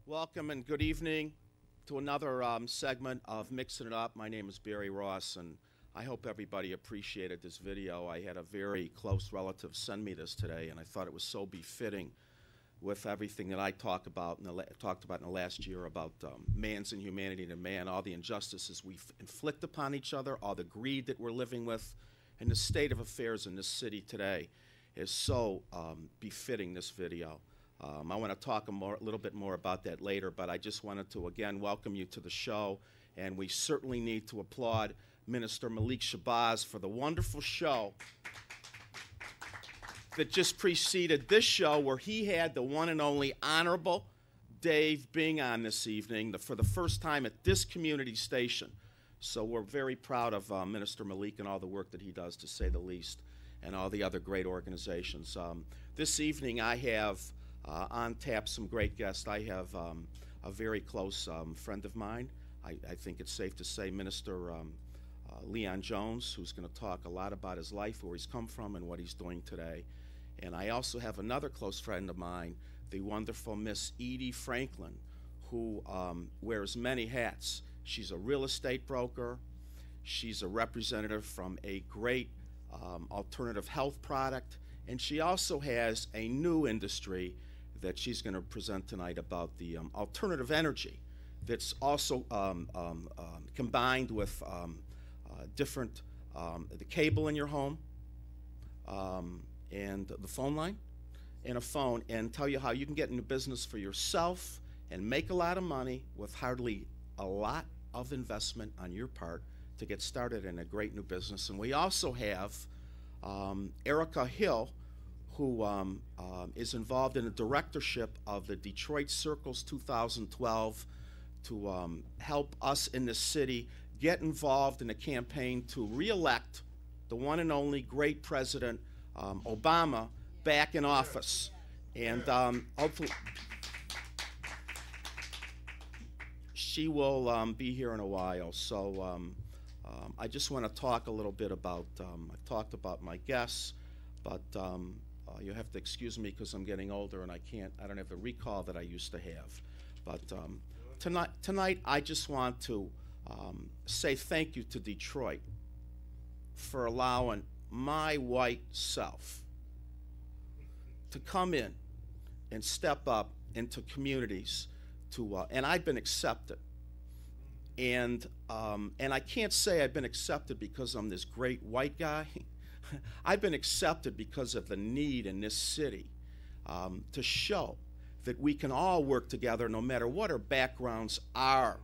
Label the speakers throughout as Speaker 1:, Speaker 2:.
Speaker 1: Welcome and good evening to another segment of Mixing It Up. My name is Barry Ross, and I hope everybody appreciated this video. I had a very close relative send me this today, and I thought it was so befitting with everything that I talked about in the last year about man's inhumanity to man, all the injustices we inflict upon each other, all the greed that we're living with, and the state of affairs in this city today is so befitting this video. I want to talk a little bit more about that later, but I just wanted to, again, welcome you to the show, and we certainly need to applaud Minister Malik Shabazz for the wonderful show that just preceded this show, where he had the one and only Honorable Dave Bing on this evening for the first time at this community station. So we're very proud of Minister Malik and all the work that he does, to say the least, and all the other great organizations. This evening I have on tap some great guests. I have a very close friend of mine. I think it's safe to say Minister Leon Jones, who's going to talk a lot about his life, where he's come from, and what he's doing today. And I also have another close friend of mine, the wonderful Miss Edie Franklin, who wears many hats. She's a real estate broker. She's a representative from a great alternative health product. And she also has a new industry that she's going to present tonight about the alternative energy that's also combined with different, the cable in your home and the phone line and a phone, and tell you how you can get into business for yourself and make a lot of money with hardly a lot of investment on your part to get started in a great new business. And we also have Erica Hill, who is involved in the directorship of the Detroit Circles 2012 to help us in the city get involved in a campaign to re-elect the one and only great President Obama back in office. And hopefully she will be here in a while. So I just want to talk a little bit about, I've talked about my guests, but you have to excuse me because I'm getting older and I don't have the recall that I used to have. But tonight I just want to say thank you to Detroit for allowing my white self to come in and step up into communities and I've been accepted. And I can't say I've been accepted because I'm this great white guy. I've been accepted because of the need in this city to show that we can all work together no matter what our backgrounds are.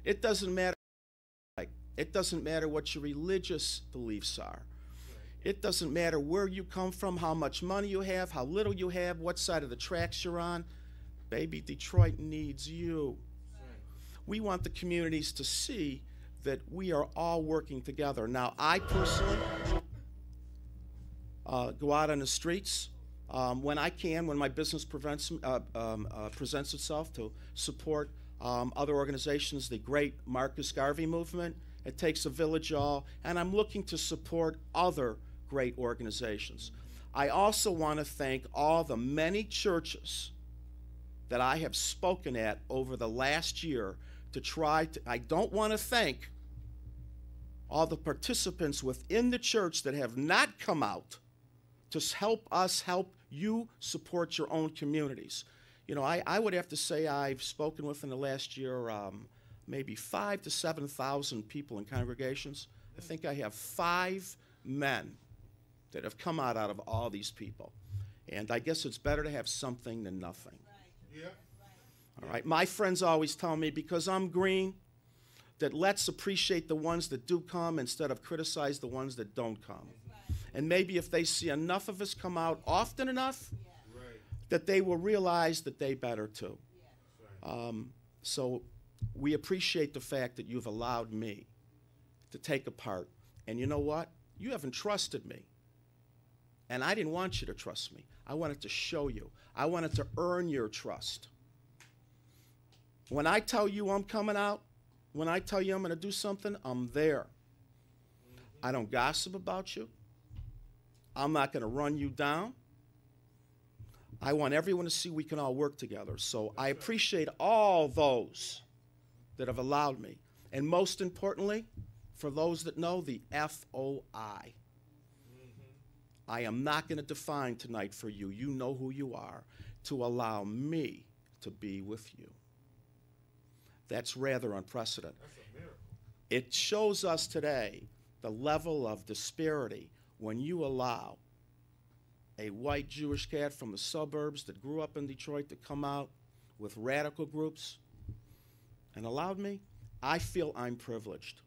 Speaker 1: It doesn't matter. It doesn't matter what your religious beliefs are. It doesn't matter where you come from, how much money you have, how little you have, what side of the tracks you're on. Baby, Detroit needs you. We want the communities to see that we are all working together. Now, I personally go out on the streets when I can, when my business presents itself, to support other organizations, the great Marcus Garvey movement. It takes a village, y'all, and I'm looking to support other great organizations. I also want to thank all the many churches that I have spoken at over the last year I don't want to thank all the participants within the church that have not come out to help us help you support your own communities. You know, I would have to say I've spoken with in the last year maybe 5,000 to 7,000 people in congregations. I think I have 5 men that have come out of all these people. And I guess it's better to have something than nothing.
Speaker 2: Yeah.
Speaker 1: All right. My friends always tell me, because I'm green, that let's appreciate the ones that do come instead of criticize the ones that don't come. And maybe if they see enough of us come out often enough, that they will realize that they better too. So we appreciate the fact that you've allowed me to take a part. And you know what? You haven't trusted me. And I didn't want you to trust me. I wanted to show you. I wanted to earn your trust. When I tell you I'm coming out, when I tell you I'm going to do something, I'm there. I don't gossip about you. I'm not going to run you down. I want everyone to see we can all work together. So I appreciate all those that have allowed me. And most importantly, for those that know, the FOI. I am not going to define tonight for you, you know who you are, to allow me to be with you. That's rather unprecedented.
Speaker 2: That's a miracle.
Speaker 1: It shows us today the level of disparity when you allow a white Jewish cat from the suburbs that grew up in Detroit to come out with radical groups and allowed me. I feel I'm privileged.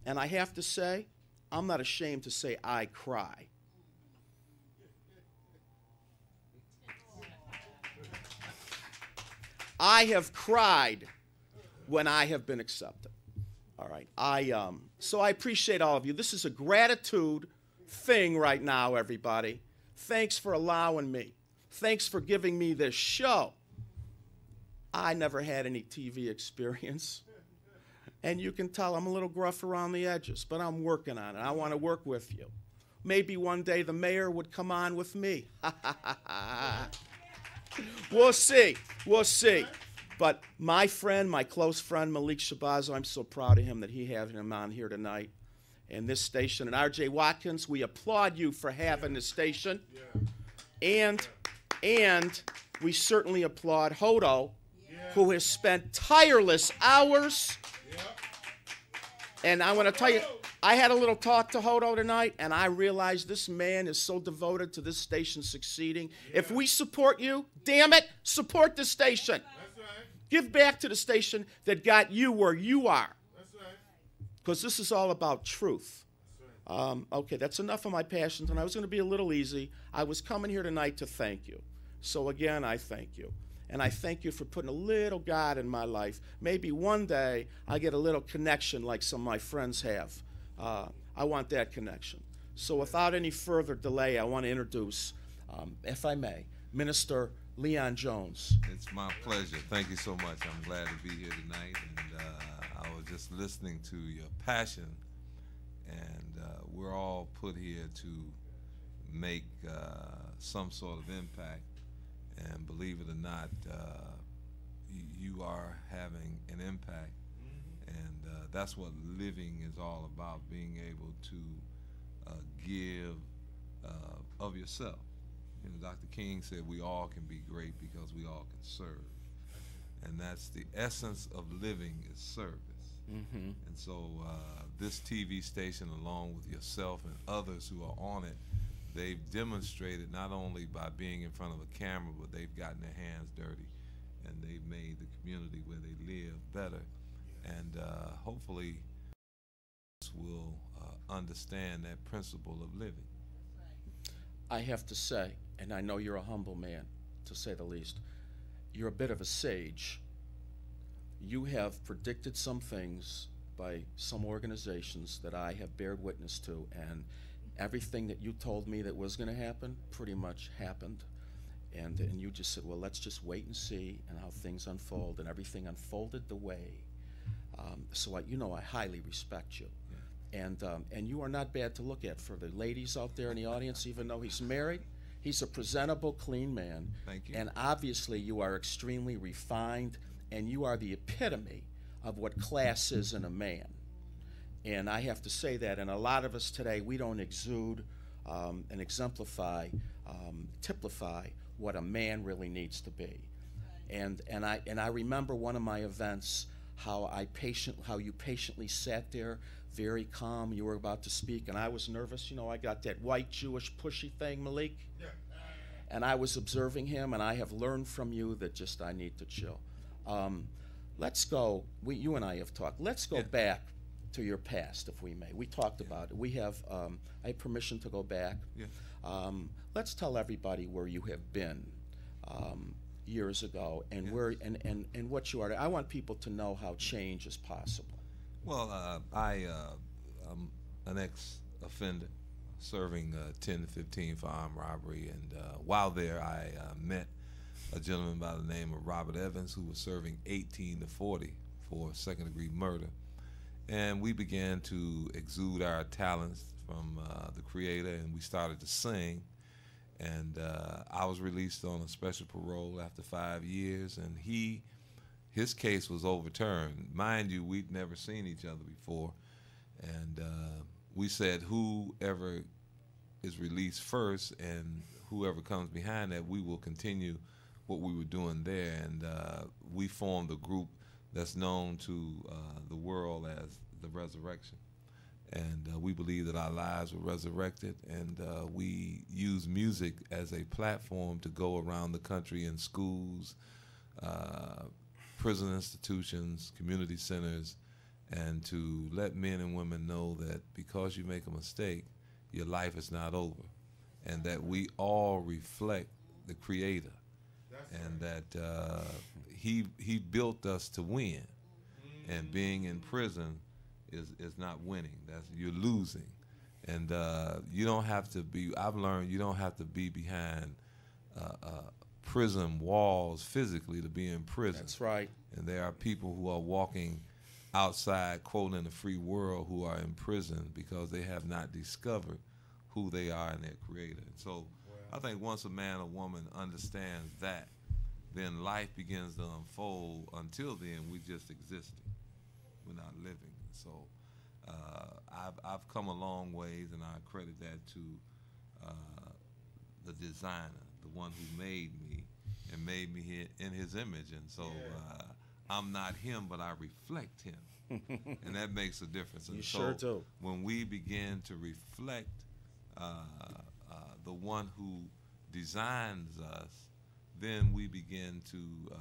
Speaker 1: And I have to say, I'm not ashamed to say I cry. I have cried when I have been accepted. All right. So I appreciate all of you. This is a gratitude thing right now, everybody. Thanks for allowing me. Thanks for giving me this show. I never had any TV experience. And you can tell I'm a little gruff around the edges, but I'm working on it. I want to work with you. Maybe one day the mayor would come on with me. We'll see. We'll see. But my friend, my close friend, Malik Shabazz, I'm so proud of him that he had him on here tonight. And this station, and R.J. Watkins, we applaud you for having this station. And we certainly applaud Hodo, who has spent tireless hours. And I want to tell you, I had a little talk to Hodo tonight, and I realized this man is so devoted to this station succeeding. If we support you, damn it, support the station.
Speaker 2: That's right.
Speaker 1: Give back to the station that got you where you are.
Speaker 2: That's right.
Speaker 1: Because this is all about truth. Okay, that's enough of my passions, and I was going to be a little easy. I was coming here tonight to thank you. So again, I thank you. And I thank you for putting a little God in my life. Maybe one day I get a little connection like some of my friends have. I want that connection. So without any further delay, I want to introduce, if I may, Minister Leon Jones.
Speaker 3: It's my pleasure. Thank you so much. I'm glad to be here tonight. And I was just listening to your passion. And we're all put here to make some sort of impact. And believe it or not, you are having an impact. And that's what living is all about, being able to give of yourself. You know, Dr. King said we all can be great because we all can serve. And that's the essence of living is service. And so this TV station, along with yourself and others who are on it, they've demonstrated not only by being in front of a camera, but they've gotten their hands dirty, and they've made the community where they live better. And hopefully will understand that principle of living.
Speaker 1: I have to say, and I know you're a humble man, to say the least, you're a bit of a sage. You have predicted some things by some organizations that I have bared witness to, and everything that you told me that was going to happen pretty much happened. And you just said, well, let's just wait and see and how things unfold. And everything unfolded the way. So you know I highly respect you. Yeah. And you are not bad to look at. For the ladies out there in the audience, even though he's married, he's a presentable, clean man.
Speaker 3: Thank you.
Speaker 1: And obviously you are extremely refined, and you are the epitome of what class is in a man. And I have to say that, and a lot of us today, we don't exude and exemplify, typify what a man really needs to be. And I remember one of my events, how you patiently sat there, very calm. You were about to speak, and I was nervous. You know, I got that white Jewish pushy thing, Malik. Yeah. And I was observing him, and I have learned from you that just I need to chill. Let's go. You and I have talked. Let's go back to your past, if we may. We talked about it. We have, I have permission to go back.
Speaker 3: Yeah.
Speaker 1: Let's tell everybody where you have been years ago and where and what you are. I want people to know how change is possible.
Speaker 3: Well, I'm an ex-offender serving 10 to 15 for armed robbery, and while there I met a gentleman by the name of Robert Evans, who was serving 18 to 40 for second-degree murder. And we began to exude our talents from the Creator, and we started to sing. And I was released on a special parole after 5 years, and his case was overturned. Mind you, we'd never seen each other before, and we said whoever is released first and whoever comes behind that, we will continue what we were doing there. And we formed a group that's known to the world as the Resurrection. And we believe that our lives were resurrected, and we use music as a platform to go around the country in schools, prison institutions, community centers, and to let men and women know that because you make a mistake, your life is not over, and that we all reflect the Creator, and that he built us to win, and being in prison is not winning. You're losing, and you don't have to be. I've learned you don't have to be behind prison walls physically to be in prison.
Speaker 1: That's right.
Speaker 3: And there are people who are walking outside, quote, in the free world, who are in prison because they have not discovered who they are in their Creator. And so I think once a man or woman understands that, then life begins to unfold. Until then, we just existing. We're not living. So I've come a long ways, and I credit that to the designer, the one who made me and made me in his image. And so I'm not him, but I reflect him. And that makes a difference. And
Speaker 1: You
Speaker 3: so
Speaker 1: sure do.
Speaker 3: when we begin to reflect the one who designs us, then we begin to,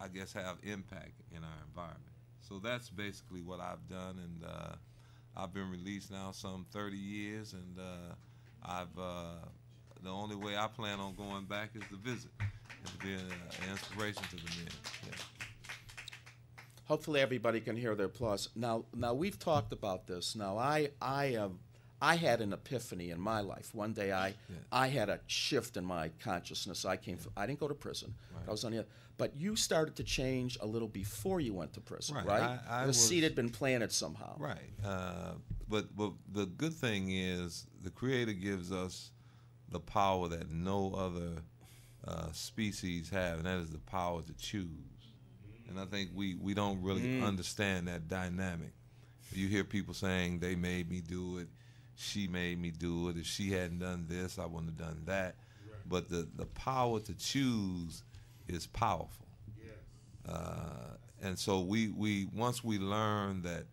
Speaker 3: I guess, have impact in our environment. So that's basically what I've done, and I've been released now some 30 years, and the only way I plan on going back is to visit and to be an inspiration to the men. Yeah.
Speaker 1: Hopefully everybody can hear their applause. Now we've talked about this. Now I had an epiphany in my life. One day I had a shift in my consciousness. I didn't go to prison.
Speaker 3: Right.
Speaker 1: I was on the other. But you started to change a little before you went to prison, right? The seed had been planted somehow.
Speaker 3: Right. But the good thing is the Creator gives us the power that no other species have, and that is the power to choose. And I think we don't really understand that dynamic. You hear people saying, they made me do it, she made me do it, if she hadn't done this, I wouldn't have done that. Right. But the power to choose is powerful. Yes. And so we once we learn that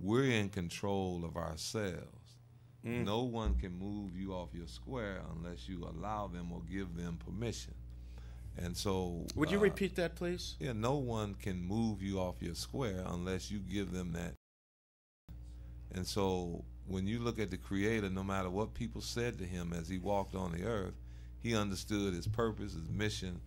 Speaker 3: we're in control of ourselves, no one can move you off your square unless you allow them or give them permission. And so
Speaker 1: would you repeat that, please?
Speaker 3: Yeah, no one can move you off your square unless you give them that. And so when you look at the Creator, no matter what people said to him as he walked on the earth, he understood his purpose, his mission,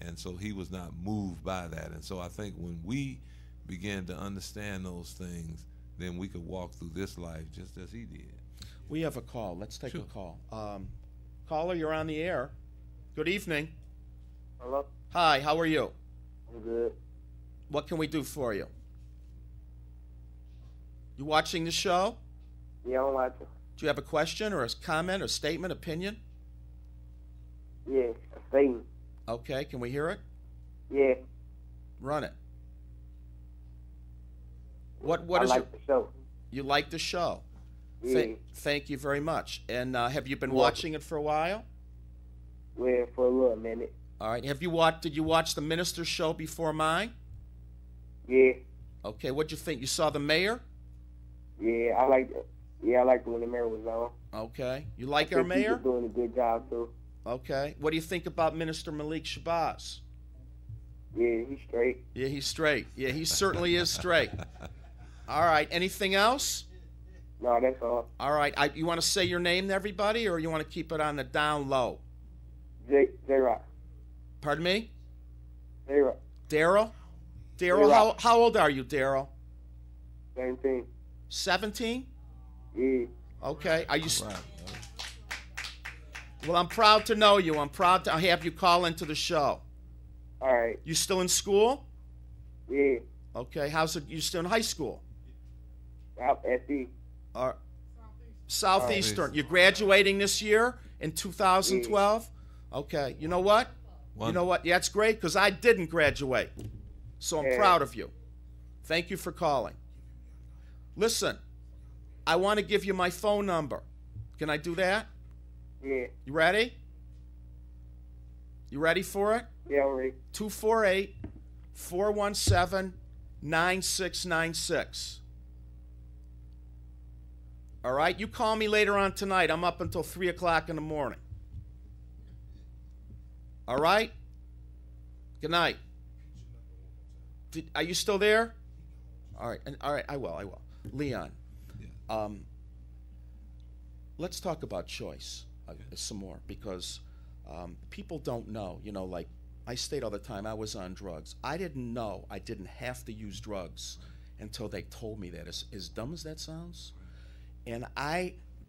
Speaker 3: and so he was not moved by that. And so I think when we begin to understand those things, then we could walk through this life just as he did.
Speaker 1: We have a call. Let's take a call. Caller, you're on the air. Good evening.
Speaker 2: Hello?
Speaker 1: Hi, how are you?
Speaker 2: I'm good.
Speaker 1: What can we do for you? You watching the show?
Speaker 2: Yeah, I'm watching.
Speaker 1: Do you have a question or a comment or statement, opinion?
Speaker 2: Yeah, a statement.
Speaker 1: Okay, can we hear it?
Speaker 2: Yeah.
Speaker 1: Run it. What
Speaker 2: I
Speaker 1: is
Speaker 2: like the show.
Speaker 1: You like the show?
Speaker 2: Yeah.
Speaker 1: Thank you very much. And have you been watching it for a while?
Speaker 2: Yeah, for a little minute.
Speaker 1: All right. Did you watch the Minister's show before mine?
Speaker 2: Yeah.
Speaker 1: Okay. What'd you think? You saw the mayor?
Speaker 2: Yeah, I liked it. Yeah, I liked it when the mayor was on.
Speaker 1: Okay. You like our mayor?
Speaker 2: He's doing a good job too.
Speaker 1: Okay. What do you think about Minister Malik Shabazz?
Speaker 2: Yeah, he's straight.
Speaker 1: Yeah, he's straight. Yeah, he certainly is straight. All right. Anything else?
Speaker 2: No, that's all.
Speaker 1: All right. You want to say your name to everybody, or you want to keep it on the down low?
Speaker 2: J-Rock.
Speaker 1: Pardon me?
Speaker 2: J-Rock.
Speaker 1: Daryl? Daryl, how old are you, Daryl?
Speaker 2: 17.
Speaker 1: 17?
Speaker 2: Yeah.
Speaker 1: Okay. Are you? Well, I'm proud to know you. I'm proud to have you call into the show.
Speaker 2: All right.
Speaker 1: You still in school?
Speaker 2: Yeah.
Speaker 1: Okay. How's it? You still in high school?
Speaker 2: Out at the.
Speaker 1: Southeastern. You're graduating this year in 2012? Okay. You know what? You know what? Yeah, that's great because I didn't graduate. So I'm proud of you. Thank you for calling. Listen, I want to give you my phone number. Can I do that?
Speaker 2: Yeah.
Speaker 1: You ready? You ready for it?
Speaker 2: Yeah, I'm ready.
Speaker 1: 248-417-9696. All right? You call me later on tonight. I'm up until 3 o'clock in the morning. All right? Good night. Are you still there? All right. All right, I will. Leon, let's talk about choice some more because people don't know. You know, like I state all the time, I was on drugs. I didn't know I didn't have to use drugs until they told me that. As dumb as that sounds, and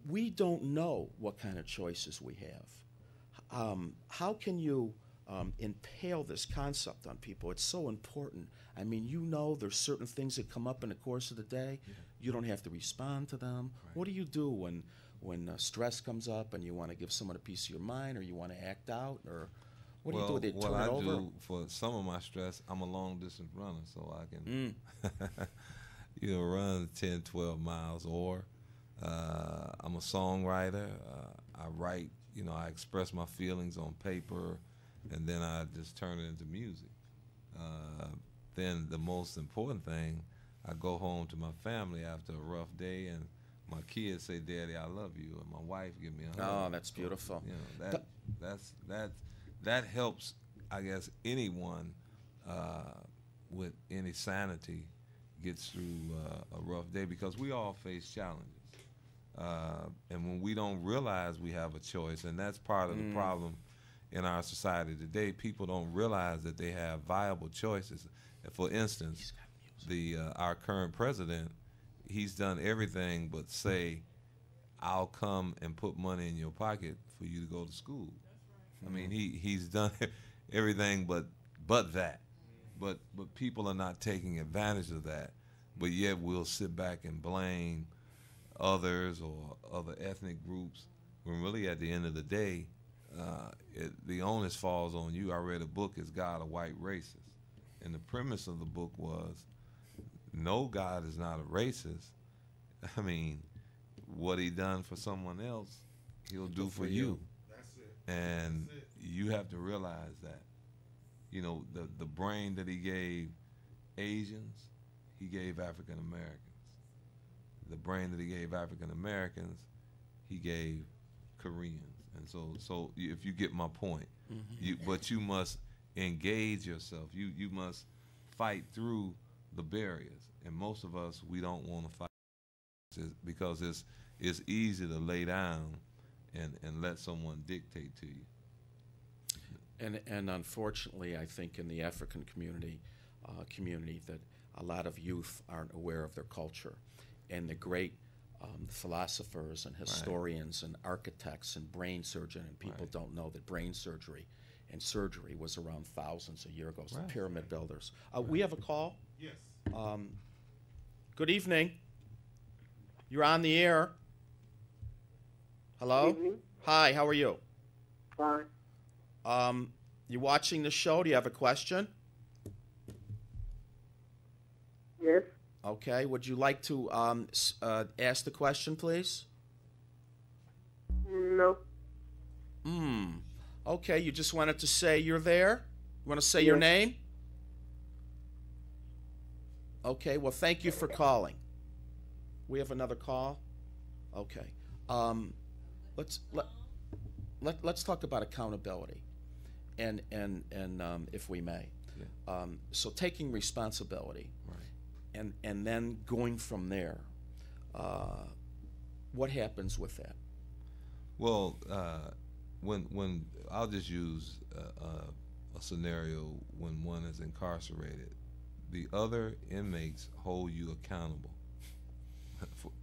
Speaker 1: we don't know what kind of choices we have. How can you impale this concept on people? It's so important. I mean, you know, there's certain things that come up in the course of the day. Yeah. You don't have to respond to them. Right. What do you do when stress comes up and you want to give someone a piece of your mind, or you want to act out, or what do you do? They turn it over?
Speaker 3: What I do for some of my stress, I'm a long distance runner, so I can run 10, 12 miles. Or I'm a songwriter. I write. I express my feelings on paper, and then I just turn it into music. Then the most important thing, I go home to my family after a rough day, and my kids say, "Daddy, I love you," and my wife give me a hug.
Speaker 1: Oh, that's beautiful.
Speaker 3: That helps, I guess, anyone with any sanity gets through a rough day, because we all face challenges. And when we don't realize we have a choice, and that's part of the problem in our society today, people don't realize that they have viable choices. For instance, our current president, he's done everything but say, "I'll come and put money in your pocket for you to go to school." I mean, he's done everything but that. But people are not taking advantage of that. But yet we'll sit back and blame others or other ethnic groups, when really at the end of the day, the onus falls on you. I read a book, "Is God a White Racist?" And the premise of the book was, no, God is not a racist. I mean, what he done for someone else, he'll do for you.
Speaker 4: That's it.
Speaker 3: And
Speaker 4: That's it.
Speaker 3: you have to realize that. The brain that he gave Asians, he gave African Americans. The brain that he gave African Americans, he gave Koreans. And so if you get my point, but you must engage yourself. You must fight through the barriers. And most of us, we don't want to fight because it's easy to lay down and let someone dictate to you.
Speaker 1: And unfortunately, I think in the African community that a lot of youth aren't aware of their culture, and the great philosophers and historians and architects and brain surgeons, and people don't know that brain surgery and surgery was around thousands of years ago. So the pyramid builders. We have a call.
Speaker 4: Yes.
Speaker 1: Good evening. You're on the air. Hello?
Speaker 2: Good evening.
Speaker 1: Hi, how are you?
Speaker 2: Fine.
Speaker 1: You watching the show? Do you have a question?
Speaker 2: Yes.
Speaker 1: Okay. Would you like to ask the question, please?
Speaker 2: No.
Speaker 1: Okay. You just wanted to say you're there? You want to say your name? Okay. Well, thank you for calling. We have another call? Okay. Let's talk about accountability, and if we may.
Speaker 3: Yeah.
Speaker 1: So taking responsibility, and then going from there. What happens with that?
Speaker 3: Well, when I'll just use a scenario when one is incarcerated, the other inmates hold you accountable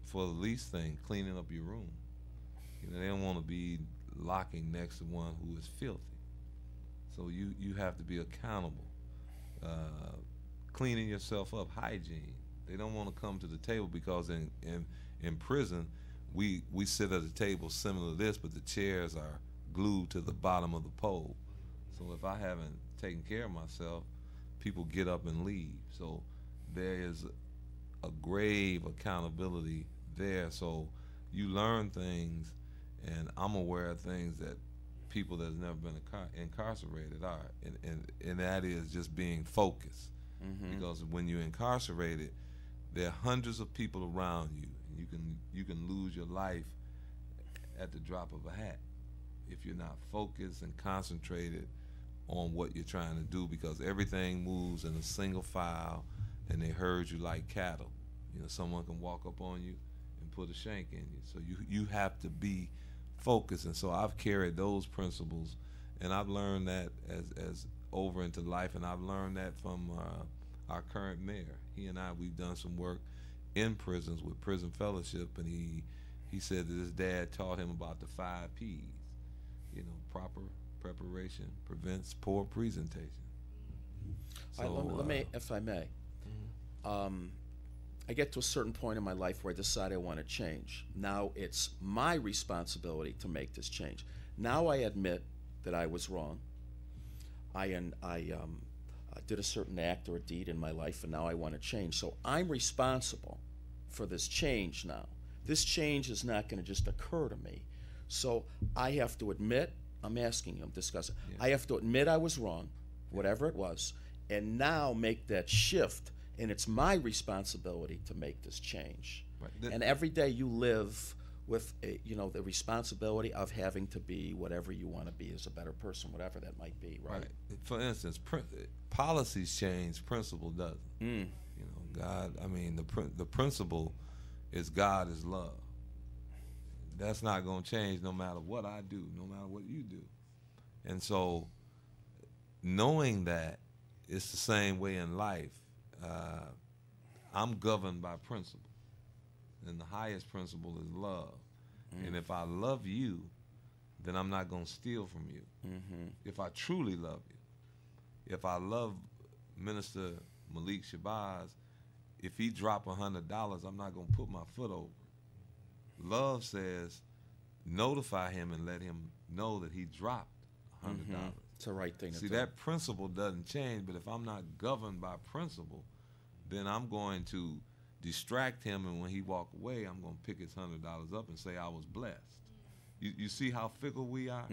Speaker 3: for the least thing, cleaning up your room. They don't want to be locking next to one who is filthy. So you have to be accountable. Cleaning yourself up, hygiene. They don't want to come to the table because in prison, we sit at a table similar to this, but the chairs are glued to the bottom of the pole. So if I haven't taken care of myself, people get up and leave. So there is a grave accountability there. So you learn things, and I'm aware of things that people that's never been incarcerated are, and that is just being focused. Because when you're incarcerated, there are hundreds of people around you, and you can lose your life at the drop of a hat if you're not focused and concentrated on what you're trying to do, because everything moves in a single file and they herd you like cattle. You know, someone can walk up on you and put a shank in you. So you have to be focused. And so I've carried those principles, and I've learned that as over into life, and I've learned that from our current mayor. He and we've done some work in prisons with Prison Fellowship, and he said that his dad taught him about the 5 P's. You know, proper preparation prevents poor presentation. So,
Speaker 1: let me, if I may, I get to a certain point in my life where I decide I want to change. Now it's my responsibility to make this change. Now I admit that I was wrong. I did a certain act or a deed in my life, and now I want to change. So I'm responsible for this change now. This change is not going to just occur to me. So I have to admit, I'm asking him, discussing. Yeah. I have to admit I was wrong, whatever it was, and now make that shift. And it's my responsibility to make this change. Right. And every day you live with the responsibility of having to be whatever you want to be as a better person, whatever that might be, right?
Speaker 3: For instance, policies change, principle doesn't. You know, God, I mean, the principle is God is love. That's not going to change no matter what I do, no matter what you do. And so knowing that it's the same way in life, I'm governed by principle. And the highest principle is love. And if I love you, then I'm not going to steal from you. If I truly love you. If I love Minister Malik Shabazz, if he drop $100, I'm not going to put my foot over. Love says notify him and let him know that he dropped $100.
Speaker 1: It's the right thing to do.
Speaker 3: See, that principle doesn't change, but if I'm not governed by principle, then I'm going to distract him, and when he walk away, I'm going to pick his $100 up and say I was blessed. You see how fickle we are?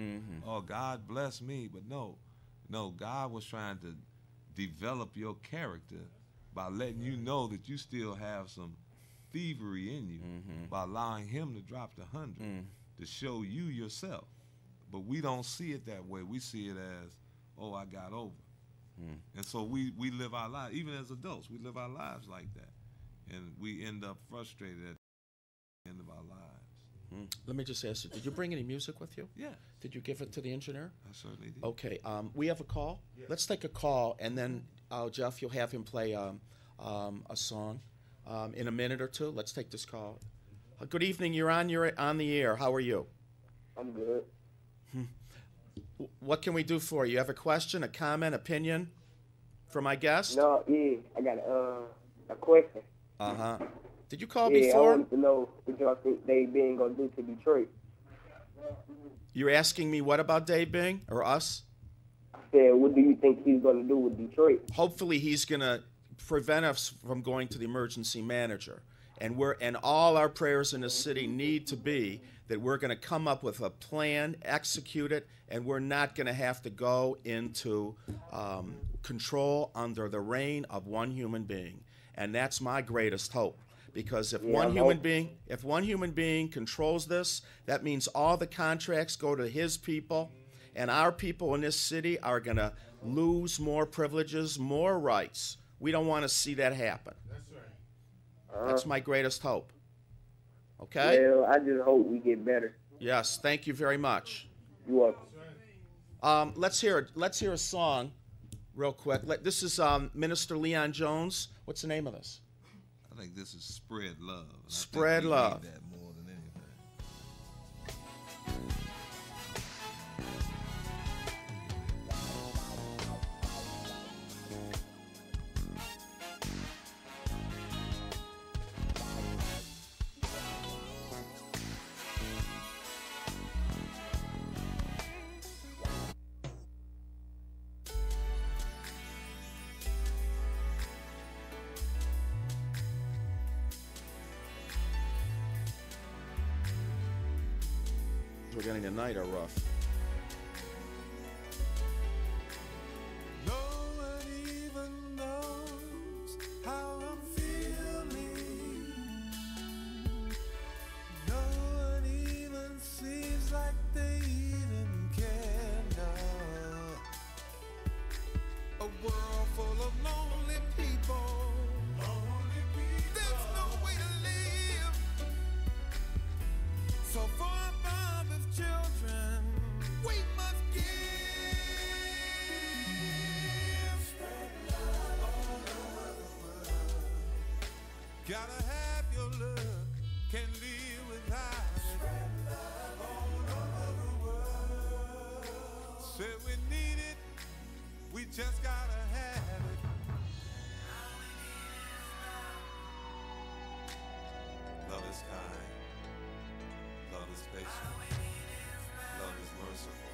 Speaker 3: Oh, God bless me, but no, God was trying to develop your character by letting you know that you still have some thievery in you, by allowing him to drop the 100 to show you yourself. But we don't see it that way. We see it as, oh, I got over. And so we live our lives, even as adults, we live our lives like that. And we end up frustrated at the end of our lives.
Speaker 1: Let me just ask you, did you bring any music with you?
Speaker 3: Yeah.
Speaker 1: Did you give it to the engineer?
Speaker 3: I certainly did.
Speaker 1: Okay, we have a call. Yeah. Let's take a call, and then, Jeff, you'll have him play a song in a minute or two. Let's take this call. Good evening, you're on the air. How are you?
Speaker 2: I'm good.
Speaker 1: What can we do for you? You have a question, a comment, opinion for my guest?
Speaker 2: No, yeah, I got a question.
Speaker 1: Did you call before?
Speaker 2: I wanted to know what y'all think Dave Bing gonna do to Detroit.
Speaker 1: You're asking me what about Dave Bing or us?
Speaker 2: I said, what do you think he's gonna do with Detroit?
Speaker 1: Hopefully, he's gonna prevent us from going to the emergency manager. And all our prayers in the city need to be that we're going to come up with a plan, execute it, and we're not going to have to go into control under the reign of one human being. And that's my greatest hope. Because if one human being controls this, that means all the contracts go to his people, and our people in this city are going to lose more privileges, more rights. We don't want to see that happen. That's my greatest hope. Okay?
Speaker 2: Well, I just hope we get better.
Speaker 1: Yes, thank you very much.
Speaker 2: You're welcome.
Speaker 1: Let's hear a song real quick. This is Minister Leon Jones. What's the name of this?
Speaker 3: I think this is Spread Love.
Speaker 1: Spread Love.
Speaker 3: Need that more than anything.
Speaker 1: we're getting tonight are rough.
Speaker 4: No one even knows how I'm feeling. No one even seems like they even care now. A world full of lonely people. There's no way to live. So for our father's children, we must give. Spread love all over the world. Gotta have your love, can't live without it. Spread love all over the world. Said we need it, we just gotta have it. Love is kind. Love is patient. Love is merciful.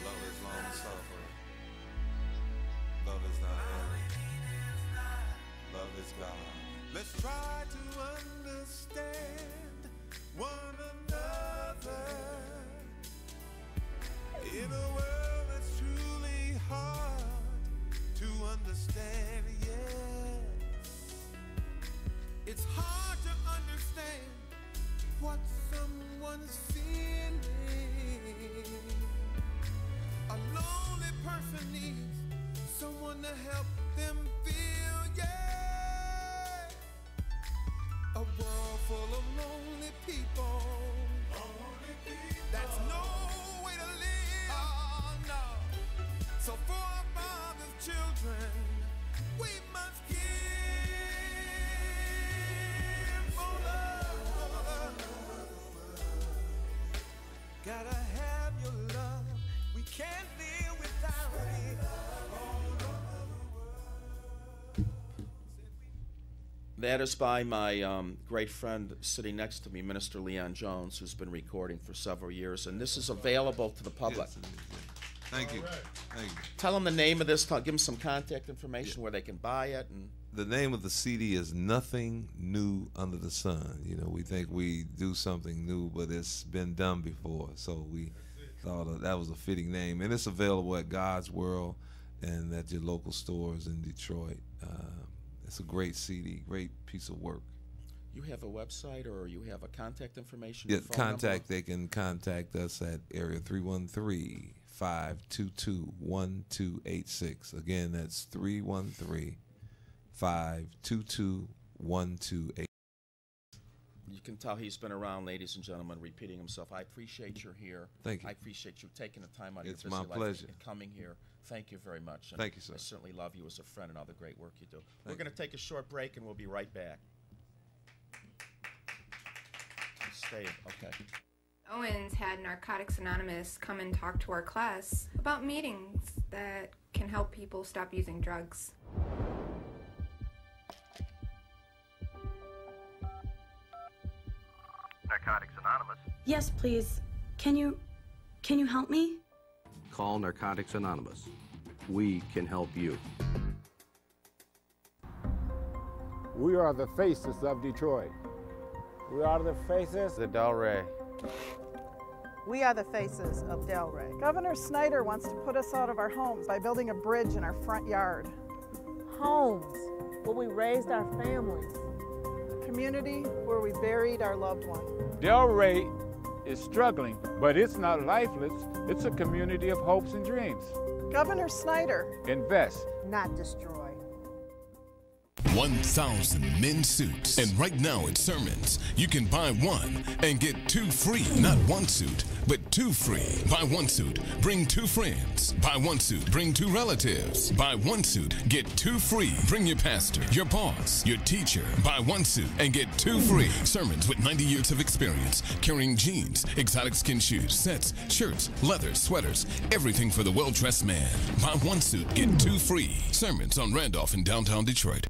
Speaker 4: Love is long suffering. Love is not arrogant. Love is God. Let's try to understand one another in a world that's truly hard to understand. Yes, it's hard to understand what someone's feeling. A lonely person needs someone to help them feel, yeah. A world full of lonely people. That's no way to live. Oh, no. So for our father's children, we must give. Gotta have your love. We can't live without it.
Speaker 1: That is by my great friend sitting next to me, Minister Leon Jones, who's been recording for several years, and this is available to the public.
Speaker 3: Yes, it is, yeah. Thank you. Thank you.
Speaker 1: Tell them the name of this. Give them some contact information where they can buy it. And
Speaker 3: The name of the CD is Nothing New Under the Sun. You know, we think we do something new, but it's been done before. So we thought that was a fitting name. And it's available at God's World and at your local stores in Detroit. It's a great CD, great piece of work.
Speaker 1: you have a website or you have a contact information?
Speaker 3: Yeah,
Speaker 1: phone number?
Speaker 3: they can contact us at area 313-522-1286. Again, that's 313-522-1286.
Speaker 1: You can tell he's been around, ladies and gentlemen, repeating himself. I appreciate you're here.
Speaker 3: Thank you.
Speaker 1: I appreciate you taking the time out of your
Speaker 3: It's
Speaker 1: busy
Speaker 3: my
Speaker 1: life
Speaker 3: pleasure.
Speaker 1: and coming here. Thank you very much. And
Speaker 3: Thank you, sir.
Speaker 1: I certainly love you as a friend and all the great work you do. We're
Speaker 3: Thank
Speaker 1: going to take a short break, and we'll be right back. Stay. Okay.
Speaker 5: Owens had Narcotics Anonymous come and talk to our class about meetings that can help people stop using drugs.
Speaker 6: Narcotics Anonymous.
Speaker 7: Yes, please. Can you help me?
Speaker 6: Call Narcotics Anonymous. We can help you.
Speaker 8: We are the faces of Detroit. We are the faces of Delray.
Speaker 9: We are the faces of Delray. Governor Snyder wants to put us out of our homes by building a bridge in our front yard.
Speaker 10: Homes where we raised our families.
Speaker 9: A community where we buried our loved one.
Speaker 8: Delray is struggling, but it's not lifeless. It's a community of hopes and dreams.
Speaker 9: Governor Snyder.
Speaker 8: Invest.
Speaker 10: Not destroy.
Speaker 11: 1,000 men's suits. And right now at Sermons, you can buy one and get two free. Not one suit, but two free. Buy one suit, bring two friends. Buy one suit, bring two relatives. Buy one suit, get two free. Bring your pastor, your boss, your teacher. Buy one suit and get two free. Sermons with 90 years of experience, carrying jeans, exotic skin shoes, sets, shirts, leathers, sweaters, everything for the well-dressed man. Buy one suit, get two free. Sermons on Randolph in downtown Detroit.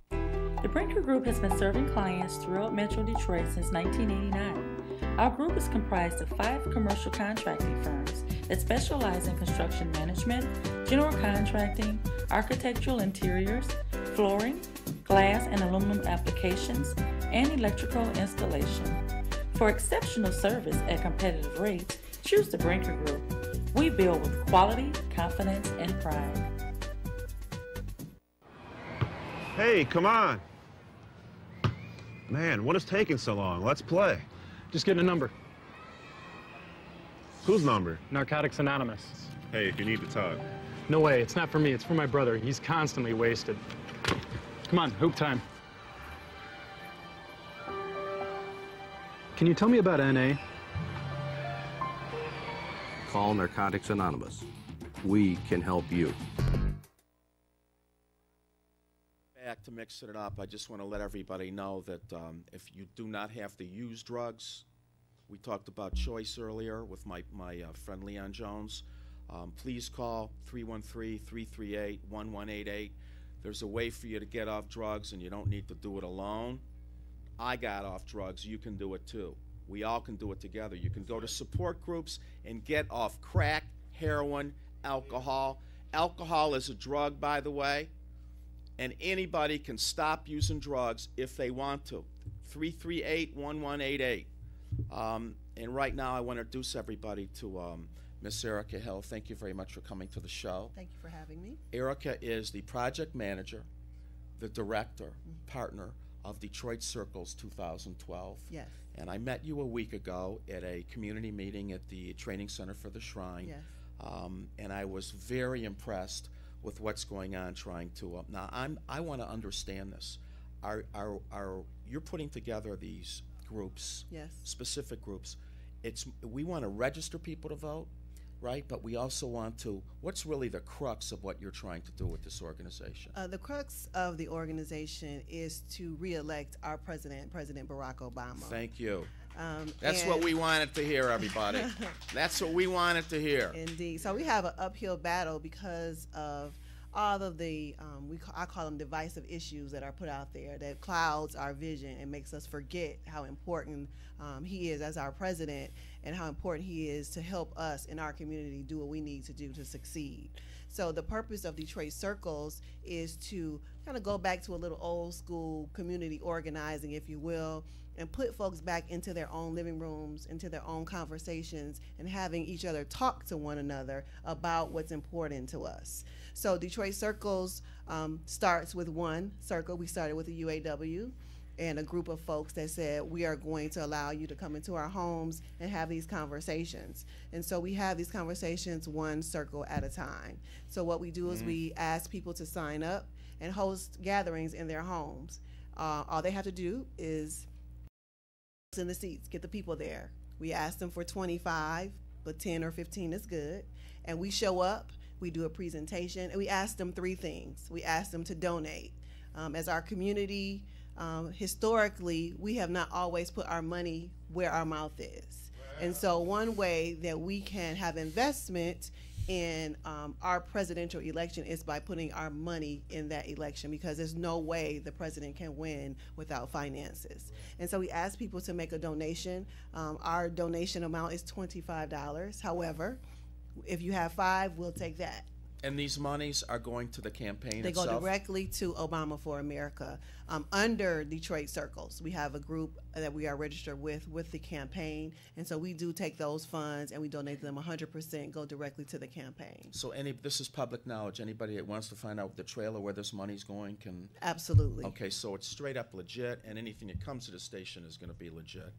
Speaker 12: The Brinker Group has been serving clients throughout Metro Detroit since 1989. Our group is comprised of 5 commercial contracting firms that specialize in construction management, general contracting, architectural interiors, flooring, glass and aluminum applications, and electrical installation. For exceptional service at competitive rates, choose the Brinker Group. We build with quality, confidence, and pride.
Speaker 13: Hey, come on. Man, what is taking so long? Let's play.
Speaker 14: Just getting a number.
Speaker 13: Whose number?
Speaker 14: Narcotics Anonymous.
Speaker 13: Hey, if you need to talk.
Speaker 14: No way, it's not for me, it's for my brother. He's constantly wasted. Come on, hoop time. Can you tell me about NA?
Speaker 6: Call Narcotics Anonymous. We can help you.
Speaker 1: Back to mixing it up, I just want to let everybody know that if you do not have to use drugs, we talked about choice earlier with my friend Leon Jones. Please call 313-338-1188. There's a way for you to get off drugs, and you don't need to do it alone. I got off drugs. You can do it too. We all can do it together. You can go to support groups and get off crack, heroin, alcohol. Alcohol is a drug, by the way, and anybody can stop using drugs if they want to. 338-1188. And right now I want to introduce everybody to Miss Erica Hill. Thank you very much for coming to the show.
Speaker 15: Thank you for having me.
Speaker 1: Erica is the project manager, the director, partner of Detroit Circles 2012.
Speaker 15: Yes.
Speaker 1: And I met you a week ago at a community meeting at the Training Center for the Shrine.
Speaker 15: Yes.
Speaker 1: And I was very impressed with what's going on trying to, now I want to understand this. You're putting together these groups,
Speaker 15: yes,
Speaker 1: specific groups. We want to register people to vote, right? But we also want to, what's really the crux of what you're trying to do with this organization?
Speaker 15: The crux of the organization is to re-elect our president, President Barack Obama.
Speaker 1: Thank you. That's what we wanted to hear, everybody. That's what we wanted to hear.
Speaker 15: Indeed. So we have an uphill battle because of all of the, I call them divisive issues that are put out there that clouds our vision and makes us forget how important he is as our president and how important he is to help us in our community do what we need to do to succeed. So the purpose of Detroit Circles is to kind of go back to a little old school community organizing, if you will, and put folks back into their own living rooms, into their own conversations, and having each other talk to one another about what's important to us. So Detroit Circles starts with one circle. We started with the UAW and a group of folks that said, we are going to allow you to come into our homes and have these conversations. And so we have these conversations one circle at a time. So what we do is we ask people to sign up and host gatherings in their homes. All they have to do is in the seats, get the people there. We ask them for 25, but 10 or 15 is good. And we show up, we do a presentation, and we ask them three things. We ask them to donate. As our community, historically, we have not always put our money where our mouth is. And so one way that we can have investment in our presidential election is by putting our money in that election, because there's no way the president can win without finances. And so we ask people to make a donation. Our donation amount is $25. However, if you have 5, we'll take that.
Speaker 1: And these monies are going to the campaign
Speaker 15: They
Speaker 1: itself?
Speaker 15: go directly to Obama for America. Under Detroit Circles, we have a group that we are registered with the campaign, and so we do take those funds and we donate them 100%, go directly to the campaign.
Speaker 1: So this is public knowledge. Anybody that wants to find out the trail or where this money's going can?
Speaker 15: Absolutely.
Speaker 1: Okay, so it's straight up legit, and anything that comes to the station is going to be legit.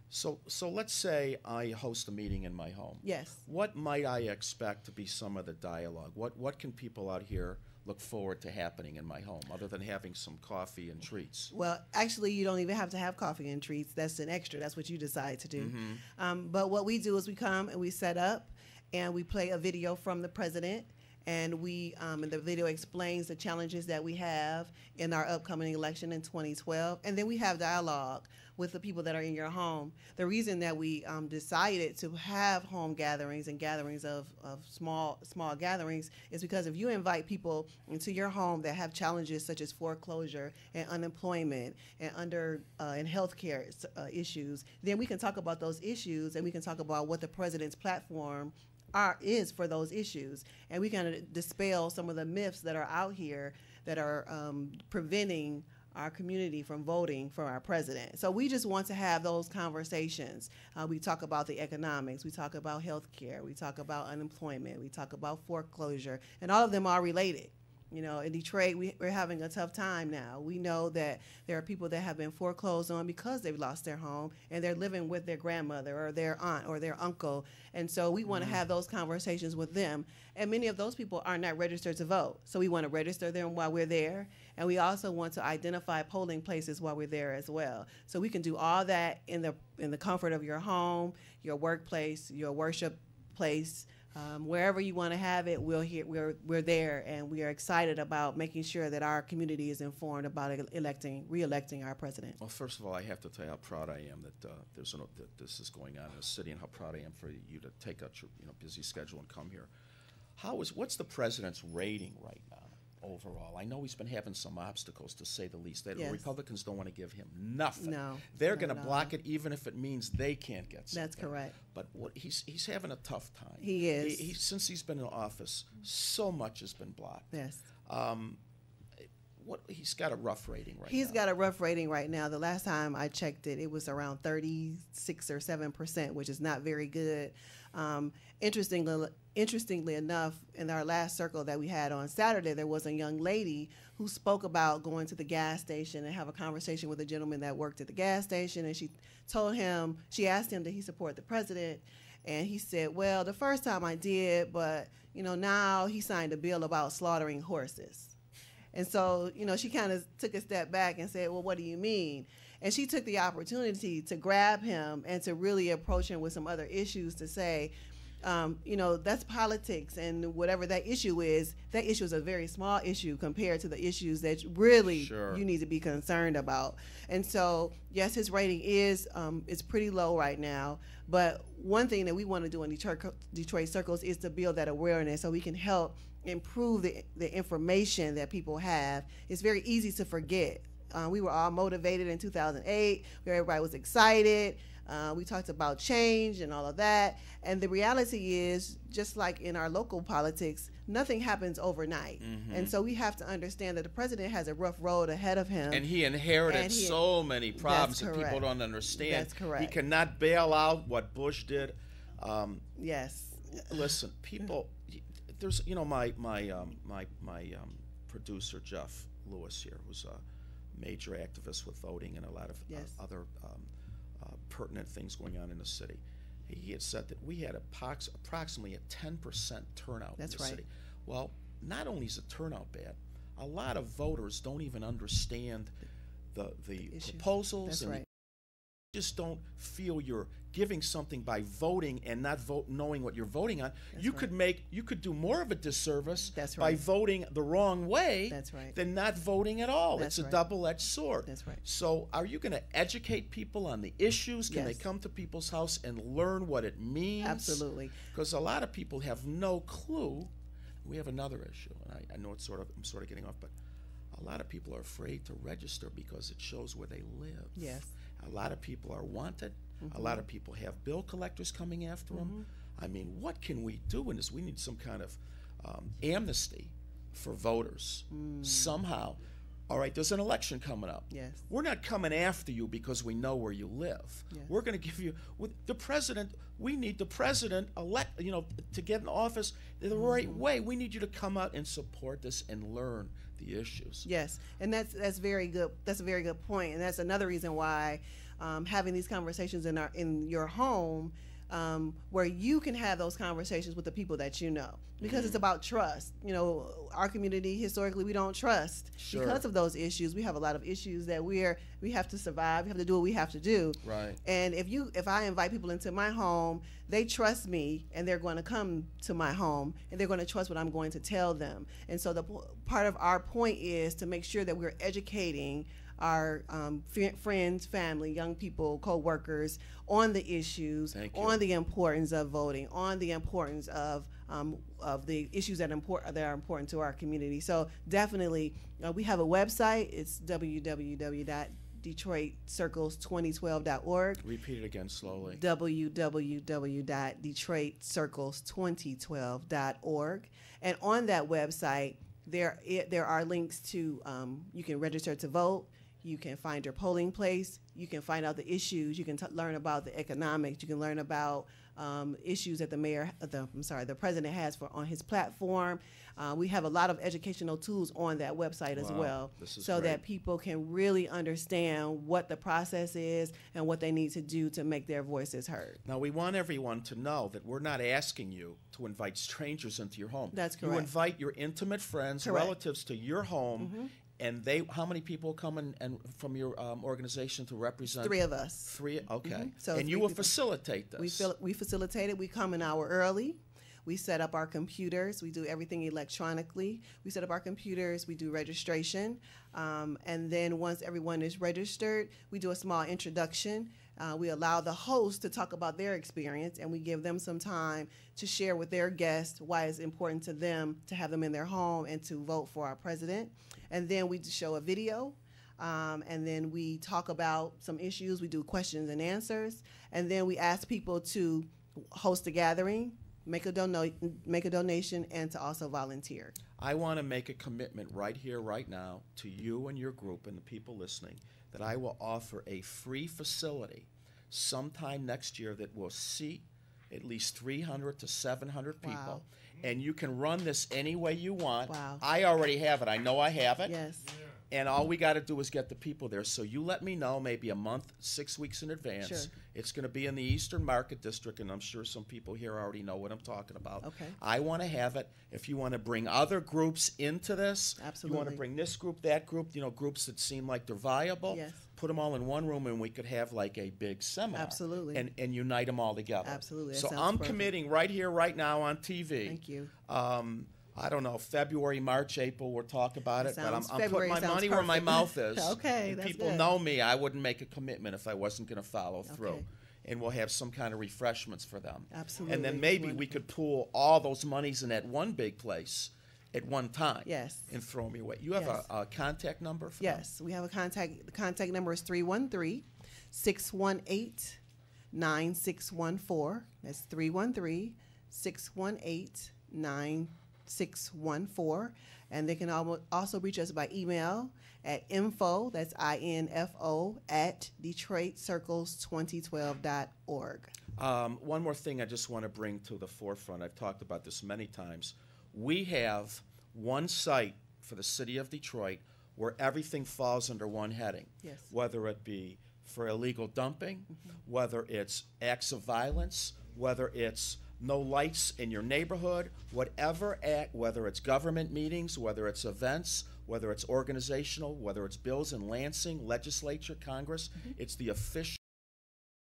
Speaker 1: So let's say I host a meeting in my home.
Speaker 15: Yes.
Speaker 1: What might I expect to be some of the dialogue? What can people out here look forward to happening in my home, other than having some coffee and treats?
Speaker 15: Well, actually, you don't even have to have coffee and treats. That's an extra. That's what you decide to do. But what we do is we come and we set up and we play a video from the president. And and the video explains the challenges that we have in our upcoming election in 2012. And then we have dialogue with the people that are in your home. The reason that we decided to have home gatherings and gatherings of small gatherings is because if you invite people into your home that have challenges such as foreclosure and unemployment and and healthcare issues, then we can talk about those issues and we can talk about what the president's platform is for those issues, and we kind of dispel some of the myths that are out here that are preventing our community from voting for our president. So we just want to have those conversations. We talk about the economics, we talk about health care, we talk about unemployment, we talk about foreclosure, and all of them are related. You know, in Detroit, we're having a tough time now. We know that there are people that have been foreclosed on because they've lost their home and they're living with their grandmother or their aunt or their uncle. And so we want to have those conversations with them. And many of those people are not registered to vote. So we want to register them while we're there. And we also want to identify polling places while we're there as well. So we can do all that in the comfort of your home, your workplace, your worship place. Wherever you want to have it, we're there, and we are excited about making sure that our community is informed about re-electing our president.
Speaker 1: Well, first of all, I have to tell you how proud I am that that this is going on in the city, and how proud I am for you to take out your busy schedule and come here. What's the president's rating right now overall? I know he's been having some obstacles, to say the least. The Republicans don't want to give him nothing.
Speaker 15: No,
Speaker 1: they're going to block it, even if it means they can't get something.
Speaker 15: That's correct.
Speaker 1: But he's having a tough time.
Speaker 15: He is.
Speaker 1: Since he's been in office, so much has been blocked.
Speaker 15: Yes.
Speaker 1: He's got a rough rating right now.
Speaker 15: He's got a rough rating right now. The last time I checked it, it was around 36 or 7%, which is not very good. Interestingly enough, in our last circle that we had on Saturday, there was a young lady who spoke about going to the gas station and have a conversation with a gentleman that worked at the gas station, and she asked him, did he support the president? And he said, well, the first time I did, but now he signed a bill about slaughtering horses. And so, she kind of took a step back and said, well, what do you mean? And she took the opportunity to grab him and to really approach him with some other issues, to say, that's politics, and whatever that issue is a very small issue compared to the issues that really you need to be concerned about. And so, yes, his rating is pretty low right now. But one thing that we want to do in Detroit circles is to build that awareness so we can help improve the information that people have. It's very easy to forget. We were all motivated in 2008, where everybody was excited. We talked about change and all of that. And the reality is, just like in our local politics, nothing happens overnight. Mm-hmm. And so we have to understand that the president has a rough road ahead of him.
Speaker 1: And he inherited so many problems that people don't understand.
Speaker 15: That's correct.
Speaker 1: He cannot bail out what Bush did.
Speaker 15: Yes.
Speaker 1: Listen, people, there's, my producer, Jeff Lewis here, who's a major activist with voting and a lot of other pertinent things going on in the city. He had said that we had approximately a 10% turnout in the city. Well, not only is the turnout bad, a lot of voters don't even understand the proposals, and just don't feel you're giving something by voting and not knowing what you're voting on. You could do more of a disservice by voting the wrong way than not voting at all. It's a double-edged sword.
Speaker 15: That's right.
Speaker 1: So are you going to educate people on the issues? Can they come to people's house and learn what it means?
Speaker 15: Absolutely.
Speaker 1: Because a lot of people have no clue. We have another issue, and I know I'm sort of getting off, but a lot of people are afraid to register because it shows where they live.
Speaker 15: Yes.
Speaker 1: A lot of people are wanted. Mm-hmm. A lot of people have bill collectors coming after them. I mean, what can we do in this? We need some kind of amnesty for voters somehow. All right, there's an election coming up.
Speaker 15: Yes.
Speaker 1: We're not coming after you because we know where you live.
Speaker 15: Yes.
Speaker 1: We're going to give you the president. We need the president to get in office the right way. We need you to come out and support this and learn the issues.
Speaker 15: Yes, and that's very good. That's a very good point, and that's another reason why having these conversations in your home, where you can have those conversations with the people that you know, because it's about trust. Our community historically, we don't trust because of those issues. We have a lot of issues that we have to survive. We have to do what we have to do.
Speaker 1: Right.
Speaker 15: And if I invite people into my home, they trust me, and they're going to come to my home, and they're going to trust what I'm going to tell them. And so the part of our point is to make sure that we're educating our friends, family, young people, co-workers on the issues, on the importance of voting, on the importance of the issues that are important to our community. So definitely, we have a website. It's www.detroitcircles2012.org.
Speaker 1: Repeat it again slowly.
Speaker 15: www.detroitcircles2012.org. And on that website, there are links to, you can register to vote. You can find your polling place. You can find out the issues. You can learn about the economics. You can learn about issues that the president has on his platform. We have a lot of educational tools on that website as well, so that people can really understand what the process is and what they need to do to make their voices heard.
Speaker 1: Now, we want everyone to know that we're not asking you to invite strangers into your home.
Speaker 15: That's correct.
Speaker 1: You invite your intimate friends, relatives to your home, and how many people come and from your organization to represent?
Speaker 15: 3 of us.
Speaker 1: 3, okay.
Speaker 15: So
Speaker 1: and you will facilitate this.
Speaker 15: We facilitate it. We come an hour early. We set up our computers. We do everything electronically. We set up our computers. We do registration. And then once everyone is registered, we do a small introduction. We allow the host to talk about their experience, and we give them some time to share with their guests why it's important to them to have them in their home and to vote for our president. And then we show a video, and then we talk about some issues. We do questions and answers, and then we ask people to host a gathering, make a donation, and to also volunteer.
Speaker 1: I want to make a commitment right here, right now, to you and your group and the people listening, that I will offer a free facility sometime next year that will seat at least 300 to 700 people.
Speaker 15: Wow.
Speaker 1: And you can run this any way you want.
Speaker 15: Wow.
Speaker 1: I already have it. I know I have it.
Speaker 15: Yes.
Speaker 1: And all we got to do is get the people there. So you let me know maybe a month, 6 weeks in advance.
Speaker 15: Sure.
Speaker 1: It's going to be in the Eastern Market District, and I'm sure some people here already know what I'm talking about.
Speaker 15: Okay.
Speaker 1: I want to have it. If you want to bring other groups into this,
Speaker 15: absolutely.
Speaker 1: You want to bring this group, that group, groups that seem like they're viable.
Speaker 15: Yes.
Speaker 1: Put them all in one room, and we could have like a big seminar.
Speaker 15: Absolutely.
Speaker 1: And unite them all together.
Speaker 15: Absolutely.
Speaker 1: So I'm committing right here, right now on TV.
Speaker 15: Thank you.
Speaker 1: I don't know, February, March, April, we'll talk about it. But I'm putting my money
Speaker 15: perfect.
Speaker 1: where my mouth is.
Speaker 15: Okay,
Speaker 1: and
Speaker 15: that's
Speaker 1: people
Speaker 15: good.
Speaker 1: know me. I wouldn't make a commitment if I wasn't going to follow through.
Speaker 15: Okay.
Speaker 1: And we'll have some kind of refreshments for them.
Speaker 15: Absolutely.
Speaker 1: And then maybe we could pool all those monies in that one big place at one time.
Speaker 15: Yes.
Speaker 1: And throw them your way. You have
Speaker 15: Yes.
Speaker 1: a contact number for
Speaker 15: Yes, we have a contact. The contact number is 313-618-9614. That's 313-618-9614. And they can also reach us by email at info, that's INFO, at DetroitCircles2012.org.
Speaker 1: One more thing I just want to bring to the forefront. I've talked about this many times. We have one site for the city of Detroit where everything falls under one heading.
Speaker 15: Yes.
Speaker 1: Whether it be for illegal dumping, whether it's acts of violence, whether it's no lights in your neighborhood, whatever act, whether it's government meetings, whether it's events, whether it's organizational, whether it's bills in Lansing, legislature, Congress, it's the official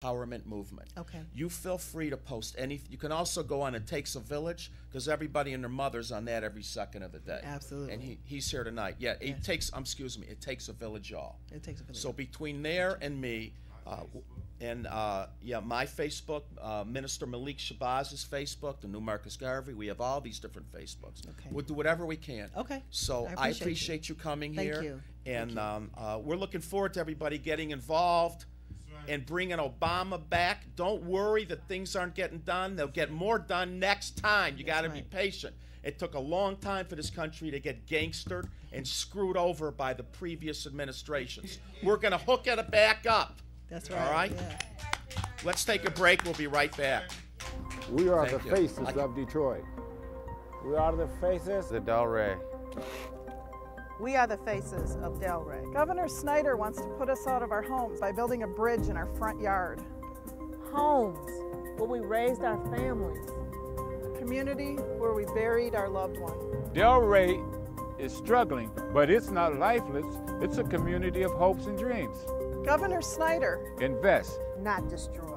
Speaker 1: empowerment movement.
Speaker 15: Okay.
Speaker 1: You feel free to post anything. You can also go on It Takes a Village, because everybody and their mother's on that every second of the day.
Speaker 15: Absolutely.
Speaker 1: And he's here tonight. Yeah, It Takes a Village, y'all.
Speaker 15: It takes a village.
Speaker 1: So between there and me, my Facebook, Minister Malik Shabazz's Facebook, the new Marcus Garvey, we have all these different Facebooks.
Speaker 15: Okay.
Speaker 1: We'll do whatever we can.
Speaker 15: Okay.
Speaker 1: So I appreciate you coming
Speaker 15: Thank
Speaker 1: here.
Speaker 15: you.
Speaker 1: And we're looking forward to everybody getting involved and bringing Obama back. Don't worry that things aren't getting done. They'll get more done next time. You got to be patient. It took a long time for this country to get gangstered and screwed over by the previous administrations. We're going to hook it back up.
Speaker 15: That's right.
Speaker 1: All right?
Speaker 15: Yeah.
Speaker 1: Let's take a break. We'll be right back.
Speaker 8: We are
Speaker 1: Thank
Speaker 8: the
Speaker 1: you.
Speaker 8: faces of Detroit. We are the faces of Delray.
Speaker 9: We are the faces of Delray. Governor Snyder wants to put us out of our homes by building a bridge in our front yard.
Speaker 10: Homes where we raised our families.
Speaker 9: A community where we buried our loved one.
Speaker 8: Delray is struggling, but it's not lifeless. It's a community of hopes and dreams.
Speaker 9: Governor Snyder.
Speaker 8: Invest.
Speaker 9: Not destroy.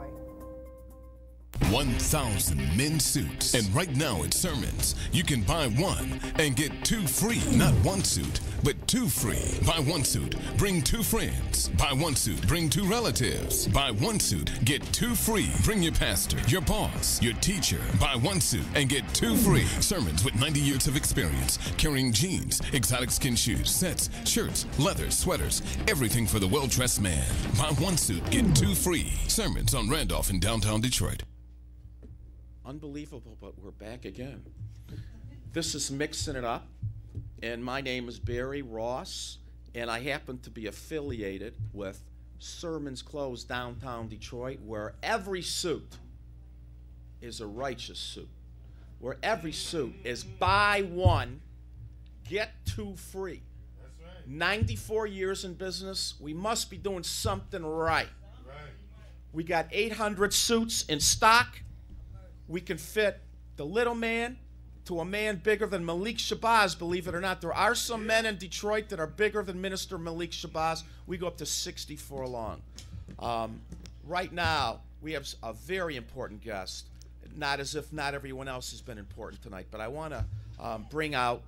Speaker 11: 1,000 men's suits. And right now at Sermons, you can buy one and get 2 free. Not 1 suit, but 2 free. Buy 1 suit, bring 2 friends. Buy 1 suit, bring 2 relatives. Buy 1 suit, get 2 free. Bring your pastor, your boss, your teacher. Buy 1 suit and get 2 free. Sermons with 90 years of experience, carrying jeans, exotic skin shoes, sets, shirts, leathers, sweaters, everything for the well-dressed man. Buy 1 suit, get 2 free. Sermons on Randolph in downtown Detroit.
Speaker 1: Unbelievable, but we're back again. This is Mixing It Up, and my name is Barry Ross, and I happen to be affiliated with Sermon's Clothes downtown Detroit, where every suit is a righteous suit, where every suit is buy one, get two free.
Speaker 4: That's right.
Speaker 1: 94 years in business, we must be doing something right. We got 800 suits in stock. We can fit the little man to a man bigger than Malik Shabazz, believe it or not. There are some men in Detroit that are bigger than Minister Malik Shabazz. We go up to 64 long. Right now, we have a very important guest. Not as if not everyone else has been important tonight, but I want to bring out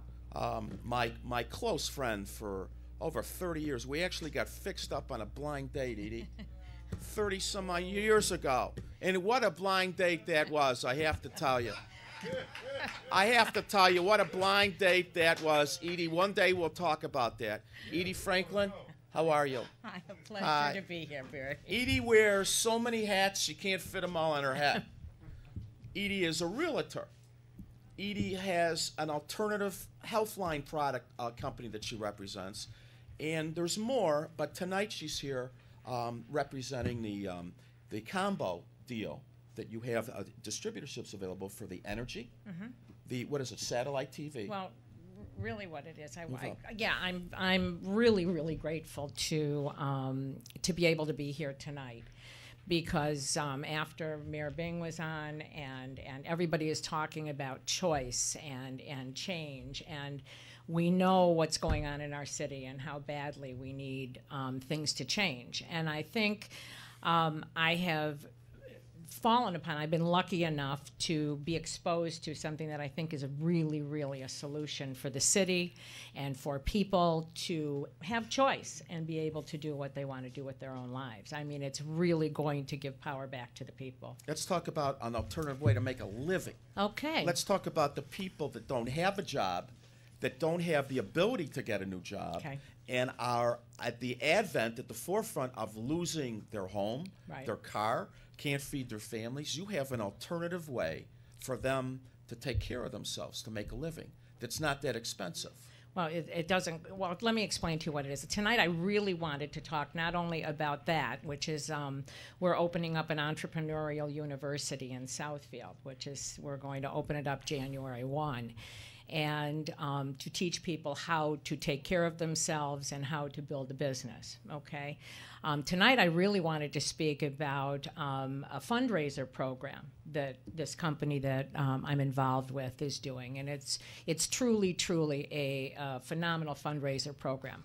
Speaker 1: my close friend for over 30 years. We actually got fixed up on a blind date, Edie. 30-some years ago. And what a blind date that was, I have to tell you. I have to tell you what a blind date that was, Edie. One day we'll talk about that. Edie Franklin, how are you?
Speaker 16: Hi, a pleasure to be here, Barry.
Speaker 1: Edie wears so many hats, she can't fit them all on her head. Edie is a realtor. Edie has an alternative healthline product company that she represents. And there's more, but tonight she's here representing the combo deal that you have distributorships available for the energy, the what is it, satellite TV?
Speaker 16: Well, really, what it is, I'm really grateful to be able to be here tonight, because after Mayor Bing was on and everybody is talking about choice and change, and we know what's going on in our city and how badly we need things to change. And I think I have I've been lucky enough to be exposed to something that I think is really a solution for the city and for people to have choice and be able to do what they want to do with their own lives. I mean, it's really going to give power back to the people.
Speaker 1: Let's talk about an alternative way to make a living.
Speaker 16: Okay.
Speaker 1: Let's talk about the people that don't have a job, that don't have the ability to get a new job, and are at the forefront of losing their home, their car, can't feed their families. You have an alternative way for them to take care of themselves, to make a living, that's not that expensive.
Speaker 16: Well, it doesn't. Well, let me explain to you what it is. Tonight, I really wanted to talk not only about that, which is we're opening up an entrepreneurial university in Southfield, which is we're going to open it up January 1. And to teach people how to take care of themselves and how to build a business, okay? Tonight I really wanted to speak about a fundraiser program that this company that I'm involved with is doing, and it's truly a phenomenal fundraiser program.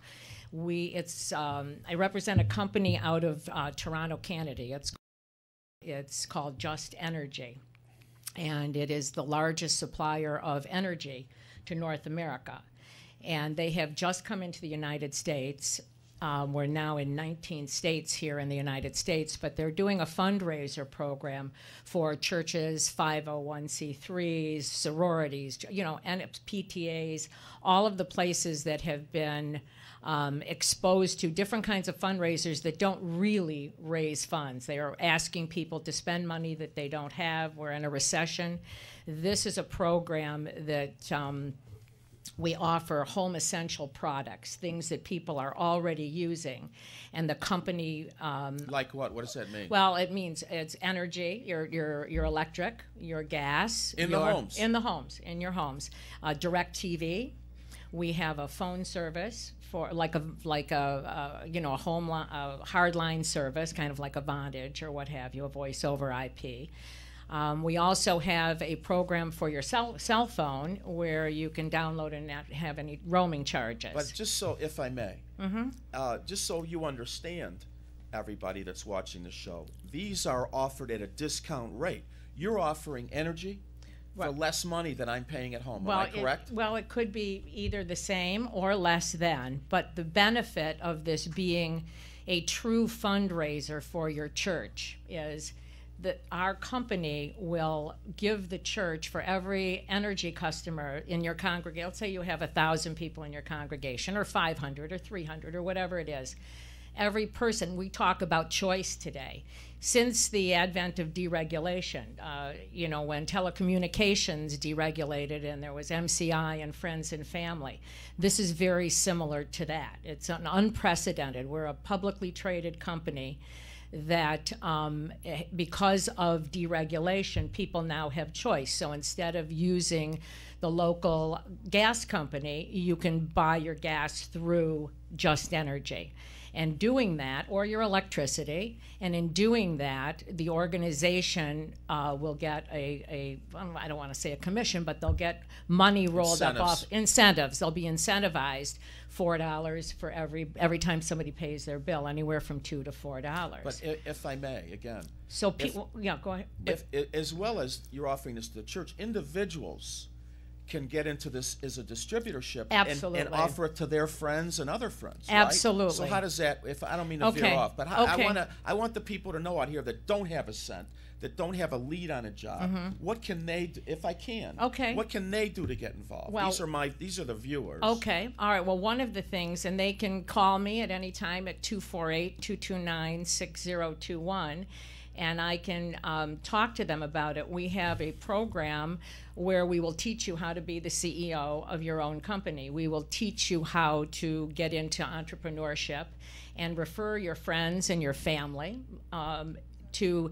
Speaker 16: I represent a company out of Toronto, Canada. It's called Just Energy. And it is the largest supplier of energy to North America. And they have just come into the United States. We're now in 19 states here in the United States, but they're doing a fundraiser program for churches, 501c3s, sororities, and PTAs, all of the places that have been exposed to different kinds of fundraisers that don't really raise funds. They are asking people to spend money that they don't have. We're in a recession. This is a program that we offer home essential products, things that people are already using, and the company.
Speaker 1: Like what? What does that mean?
Speaker 16: Well, it means it's energy, your electric, your gas.
Speaker 1: In the homes.
Speaker 16: In the homes, in your homes. DirecTV. We have a phone service for like a home hardline service, kind of like a Vontage or what have you, a voice over IP. We also have a program for your cell phone where you can download and not have any roaming charges.
Speaker 1: But just so, if I may, just so you understand, everybody that's watching the show, these are offered at a discount rate. You're offering energy for less money than I'm paying at home. Am I correct?
Speaker 16: It could be either the same or less than, but the benefit of this being a true fundraiser for your church is that our company will give the church, for every energy customer in your congregation, let's say you have 1,000 people in your congregation, or 500 or 300 or whatever it is, every person, we talk about choice today. Since the advent of deregulation, you know, when telecommunications deregulated and there was MCI and Friends and Family, this is very similar to that. It's an unprecedented. We're a publicly traded company that because of deregulation, people now have choice. So instead of using the local gas company, you can buy your gas through Just Energy. And doing that, or your electricity, and in doing that, the organization will get I don't want to say a commission, but they'll get money rolled up off incentives. They'll be incentivized $4 for every time somebody pays their bill, anywhere from $2 to $4.
Speaker 1: But if I may, again.
Speaker 16: So people, yeah, go ahead.
Speaker 1: If as well as you're offering this to the church, individuals can get into this as a distributorship and offer it to their friends and other friends. Right?
Speaker 16: Absolutely.
Speaker 1: So how does that? If I don't mean to veer off, but I want the people to know out here that don't have a cent, that don't have a lead on a job. What can they do, if I can?
Speaker 16: Okay.
Speaker 1: What can they do to get involved?
Speaker 16: Well,
Speaker 1: these are the viewers.
Speaker 16: Okay. All right. Well, one of the things, and they can call me at any time at 248-229-6021. And I can talk to them about it. We have a program where we will teach you how to be the CEO of your own company. We will teach you how to get into entrepreneurship and refer your friends and your family to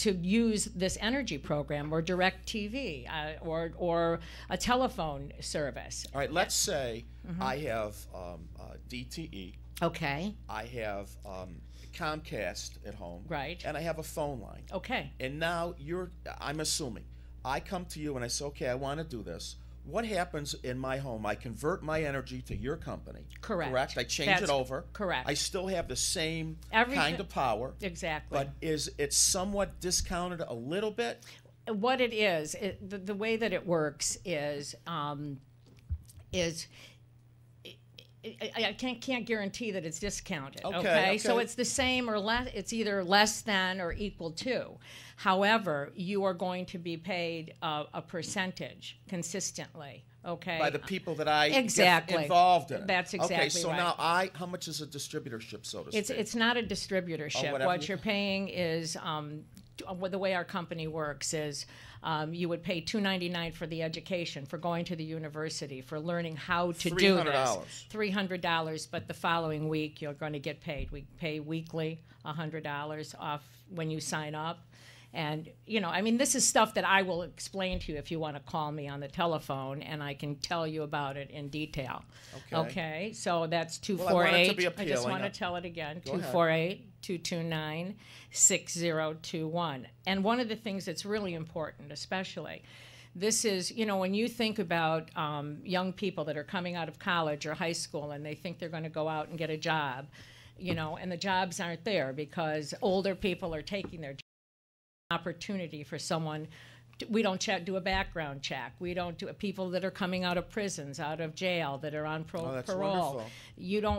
Speaker 16: use this energy program or direct TV or a telephone service.
Speaker 1: All right, let's say I have DTE.
Speaker 16: Okay.
Speaker 1: I have Comcast at home.
Speaker 16: Right.
Speaker 1: And I have a phone line.
Speaker 16: Okay.
Speaker 1: And now I'm assuming, I come to you and I say, okay, I want to do this. What happens in my home? I convert my energy to your company.
Speaker 16: Correct.
Speaker 1: I change it over.
Speaker 16: Correct.
Speaker 1: I still have the same kind of power.
Speaker 16: Exactly.
Speaker 1: But is it somewhat discounted a little bit?
Speaker 16: What it is, the way that it works is I can't guarantee that it's discounted. Okay. So it's the same or less. It's either less than or equal to. However, you are going to be paid a percentage consistently. Okay.
Speaker 1: By the people that I
Speaker 16: get
Speaker 1: involved in.
Speaker 16: That's exactly
Speaker 1: right. Okay. So
Speaker 16: right.
Speaker 1: now how much is a distributorship, so to speak?
Speaker 16: It's not a distributorship. What you're paying is the way our company works is. You would pay $299 for the education, for going to the university, for learning how to do this. $300, but the following week you're going to get paid. We pay weekly, $100 off when you sign up. And, you know, I mean, this is stuff that I will explain to you if you want to call me on the telephone, and I can tell you about it in detail. Okay. So that's 248. I just want to tell it again. 248-229-6021. And one of the things that's really important, especially, this is, you know, when you think about young people that are coming out of college or high school and they think they're going to go out and get a job, you know, and the jobs aren't there because older people are taking their opportunity for someone. We don't do a background check. We don't do people that are coming out of prisons, out of jail, that are on parole.
Speaker 1: Wonderful.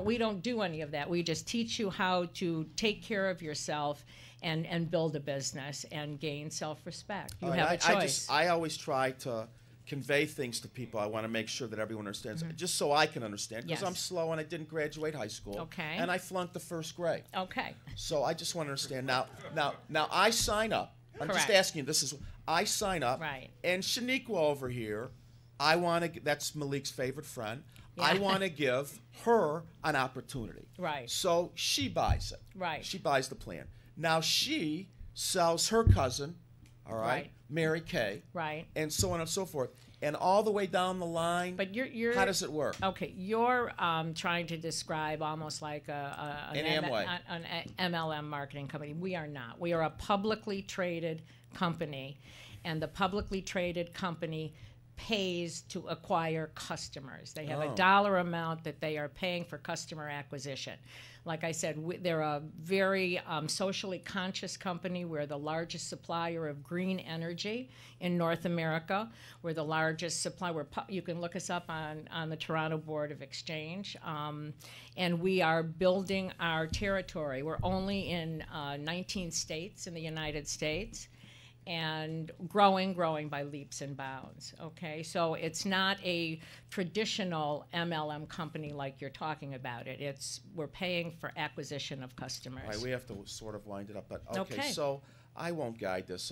Speaker 16: We don't do any of that. We just teach you how to take care of yourself and build a business and gain self-respect. You have a choice.
Speaker 1: I always try to convey things to people. I want to make sure that everyone understands, just so I can understand, because I'm slow and I didn't graduate high school.
Speaker 16: Okay.
Speaker 1: And I flunked the first grade.
Speaker 16: Okay.
Speaker 1: So I just want to understand. Now I sign up. I'm
Speaker 16: Correct.
Speaker 1: just asking you, I sign up.
Speaker 16: Right.
Speaker 1: And Shaniqua over here, that's Malik's favorite friend.
Speaker 16: Yeah.
Speaker 1: I want to give her an opportunity.
Speaker 16: Right.
Speaker 1: So she buys it.
Speaker 16: Right.
Speaker 1: She buys the plan. Now she sells her cousin, all right, Mary Kay.
Speaker 16: Right.
Speaker 1: And so on and so forth. And all the way down the line,
Speaker 16: but you're
Speaker 1: how does it work?
Speaker 16: Okay, you're trying to describe almost like an MLM marketing company. We are not. We are a publicly traded company, and the publicly traded company pays to acquire customers. They have a dollar amount that they are paying for customer acquisition. Like I said, they're a very socially conscious company. We're the largest supplier of green energy in North America. We're the largest supplier. You can look us up on the Toronto Board of Exchange. And we are building our territory. We're only in 19 states in the United States. and growing by leaps and bounds, okay? So it's not a traditional MLM company like you're talking about it. We're paying for acquisition of customers.
Speaker 1: All right, we have to sort of wind it up, but okay.
Speaker 16: Okay.
Speaker 1: So I won't guide this.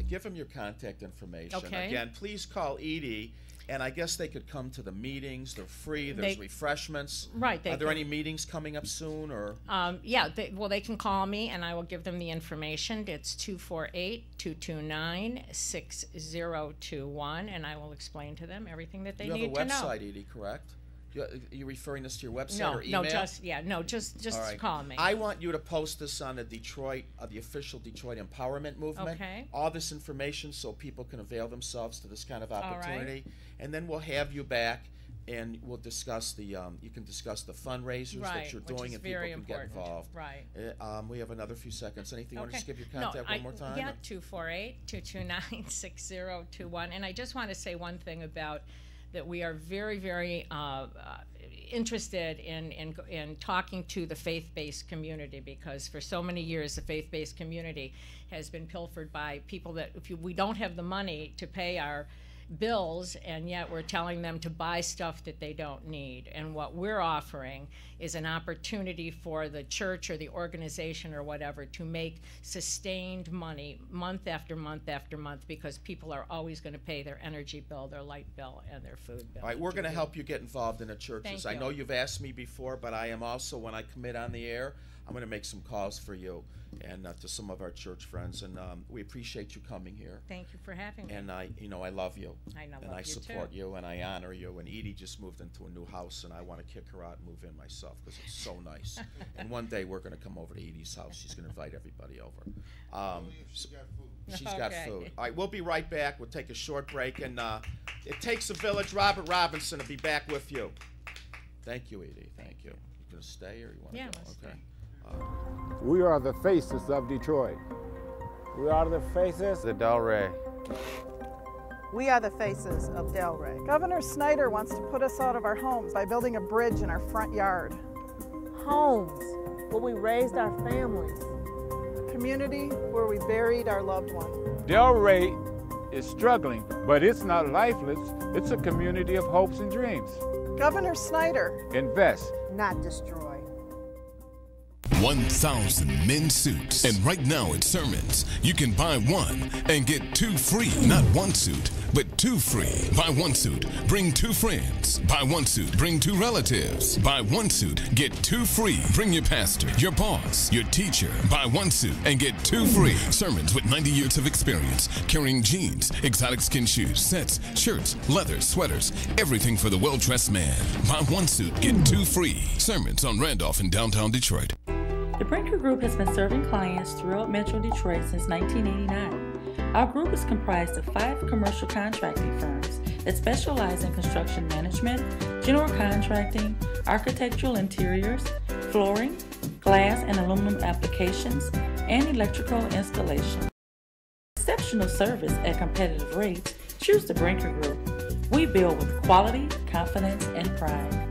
Speaker 1: Give them your contact information.
Speaker 16: Okay.
Speaker 1: Again, please call Edie, and I guess they could come to the meetings. They're free. There's refreshments.
Speaker 16: Right.
Speaker 1: Are there any meetings coming up soon, or?
Speaker 16: Yeah, they can call me, and I will give them the information. It's 248-229-6021, and I will explain to them everything that they need to know.
Speaker 1: You have a website, Edie, correct? You're referring this to your website or email?
Speaker 16: Just
Speaker 1: right.
Speaker 16: call me.
Speaker 1: I want you to post this on the official Detroit Empowerment Movement.
Speaker 16: Okay.
Speaker 1: All this information so people can avail themselves to this kind of opportunity.
Speaker 16: Right.
Speaker 1: And then we'll have you back and we'll discuss you can discuss the fundraisers that you're doing and people can get involved.
Speaker 16: Right.
Speaker 1: We have another few seconds. Anything you want to just give your contact one more time?
Speaker 16: Yeah, 248-229-6021. And I just want to say one thing about that we are very, very interested in talking to the faith-based community, because for so many years the faith-based community has been pilfered by people that we don't have the money to pay our bills, and yet we're telling them to buy stuff that they don't need. And what we're offering is an opportunity for the church or the organization or whatever to make sustained money month after month after month, because people are always going to pay their energy bill, their light bill, and their food bill.
Speaker 1: All right, we're going to help you get involved in the churches.
Speaker 16: Thank
Speaker 1: I know you've asked me before, but I am also, when I commit on the air, I'm going to make some calls for you and to some of our church friends, and we appreciate you coming here.
Speaker 16: Thank you for having me.
Speaker 1: And I love you.
Speaker 16: I love
Speaker 1: and I
Speaker 16: you
Speaker 1: support
Speaker 16: too.
Speaker 1: you, and I honor you. And Edie just moved into a new house, and I want to kick her out and move in myself because it's so nice. And one day we're going to come over to Edie's house. She's going to invite everybody over. She's got food. All right, we'll be right back. We'll take a short break, and it takes a village. Robert Robinson will be back with you. Thank you, Edie. Thank you. You going to stay or you want to go? Okay.
Speaker 8: We are the faces of Detroit. We are the faces of Delray.
Speaker 9: We are the faces of Delray. Governor Snyder wants to put us out of our homes by building a bridge in our front yard.
Speaker 10: Homes where we raised our families.
Speaker 9: A community where we buried our loved one.
Speaker 8: Delray is struggling, but it's not lifeless. It's a community of hopes and dreams.
Speaker 9: Governor Snyder.
Speaker 8: Invest,
Speaker 10: not destroy.
Speaker 11: 1,000 men's suits. And right now at Sermons, you can buy one and get two free. Not one suit, but two free. Buy one suit, bring two friends. Buy one suit, bring two relatives. Buy one suit, get two free. Bring your pastor, your boss, your teacher. Buy one suit and get two free. Sermons with 90 years of experience, carrying jeans, exotic skin shoes, sets, shirts, leathers, sweaters, everything for the well-dressed man. Buy one suit, get two free. Sermons on Randolph in downtown Detroit.
Speaker 12: The Brinker Group has been serving clients throughout Metro Detroit since 1989. Our group is comprised of 5 commercial contracting firms that specialize in construction management, general contracting, architectural interiors, flooring, glass and aluminum applications, and electrical installation. Exceptional service at competitive rates. Choose the Brinker Group. We build with quality, confidence, and pride.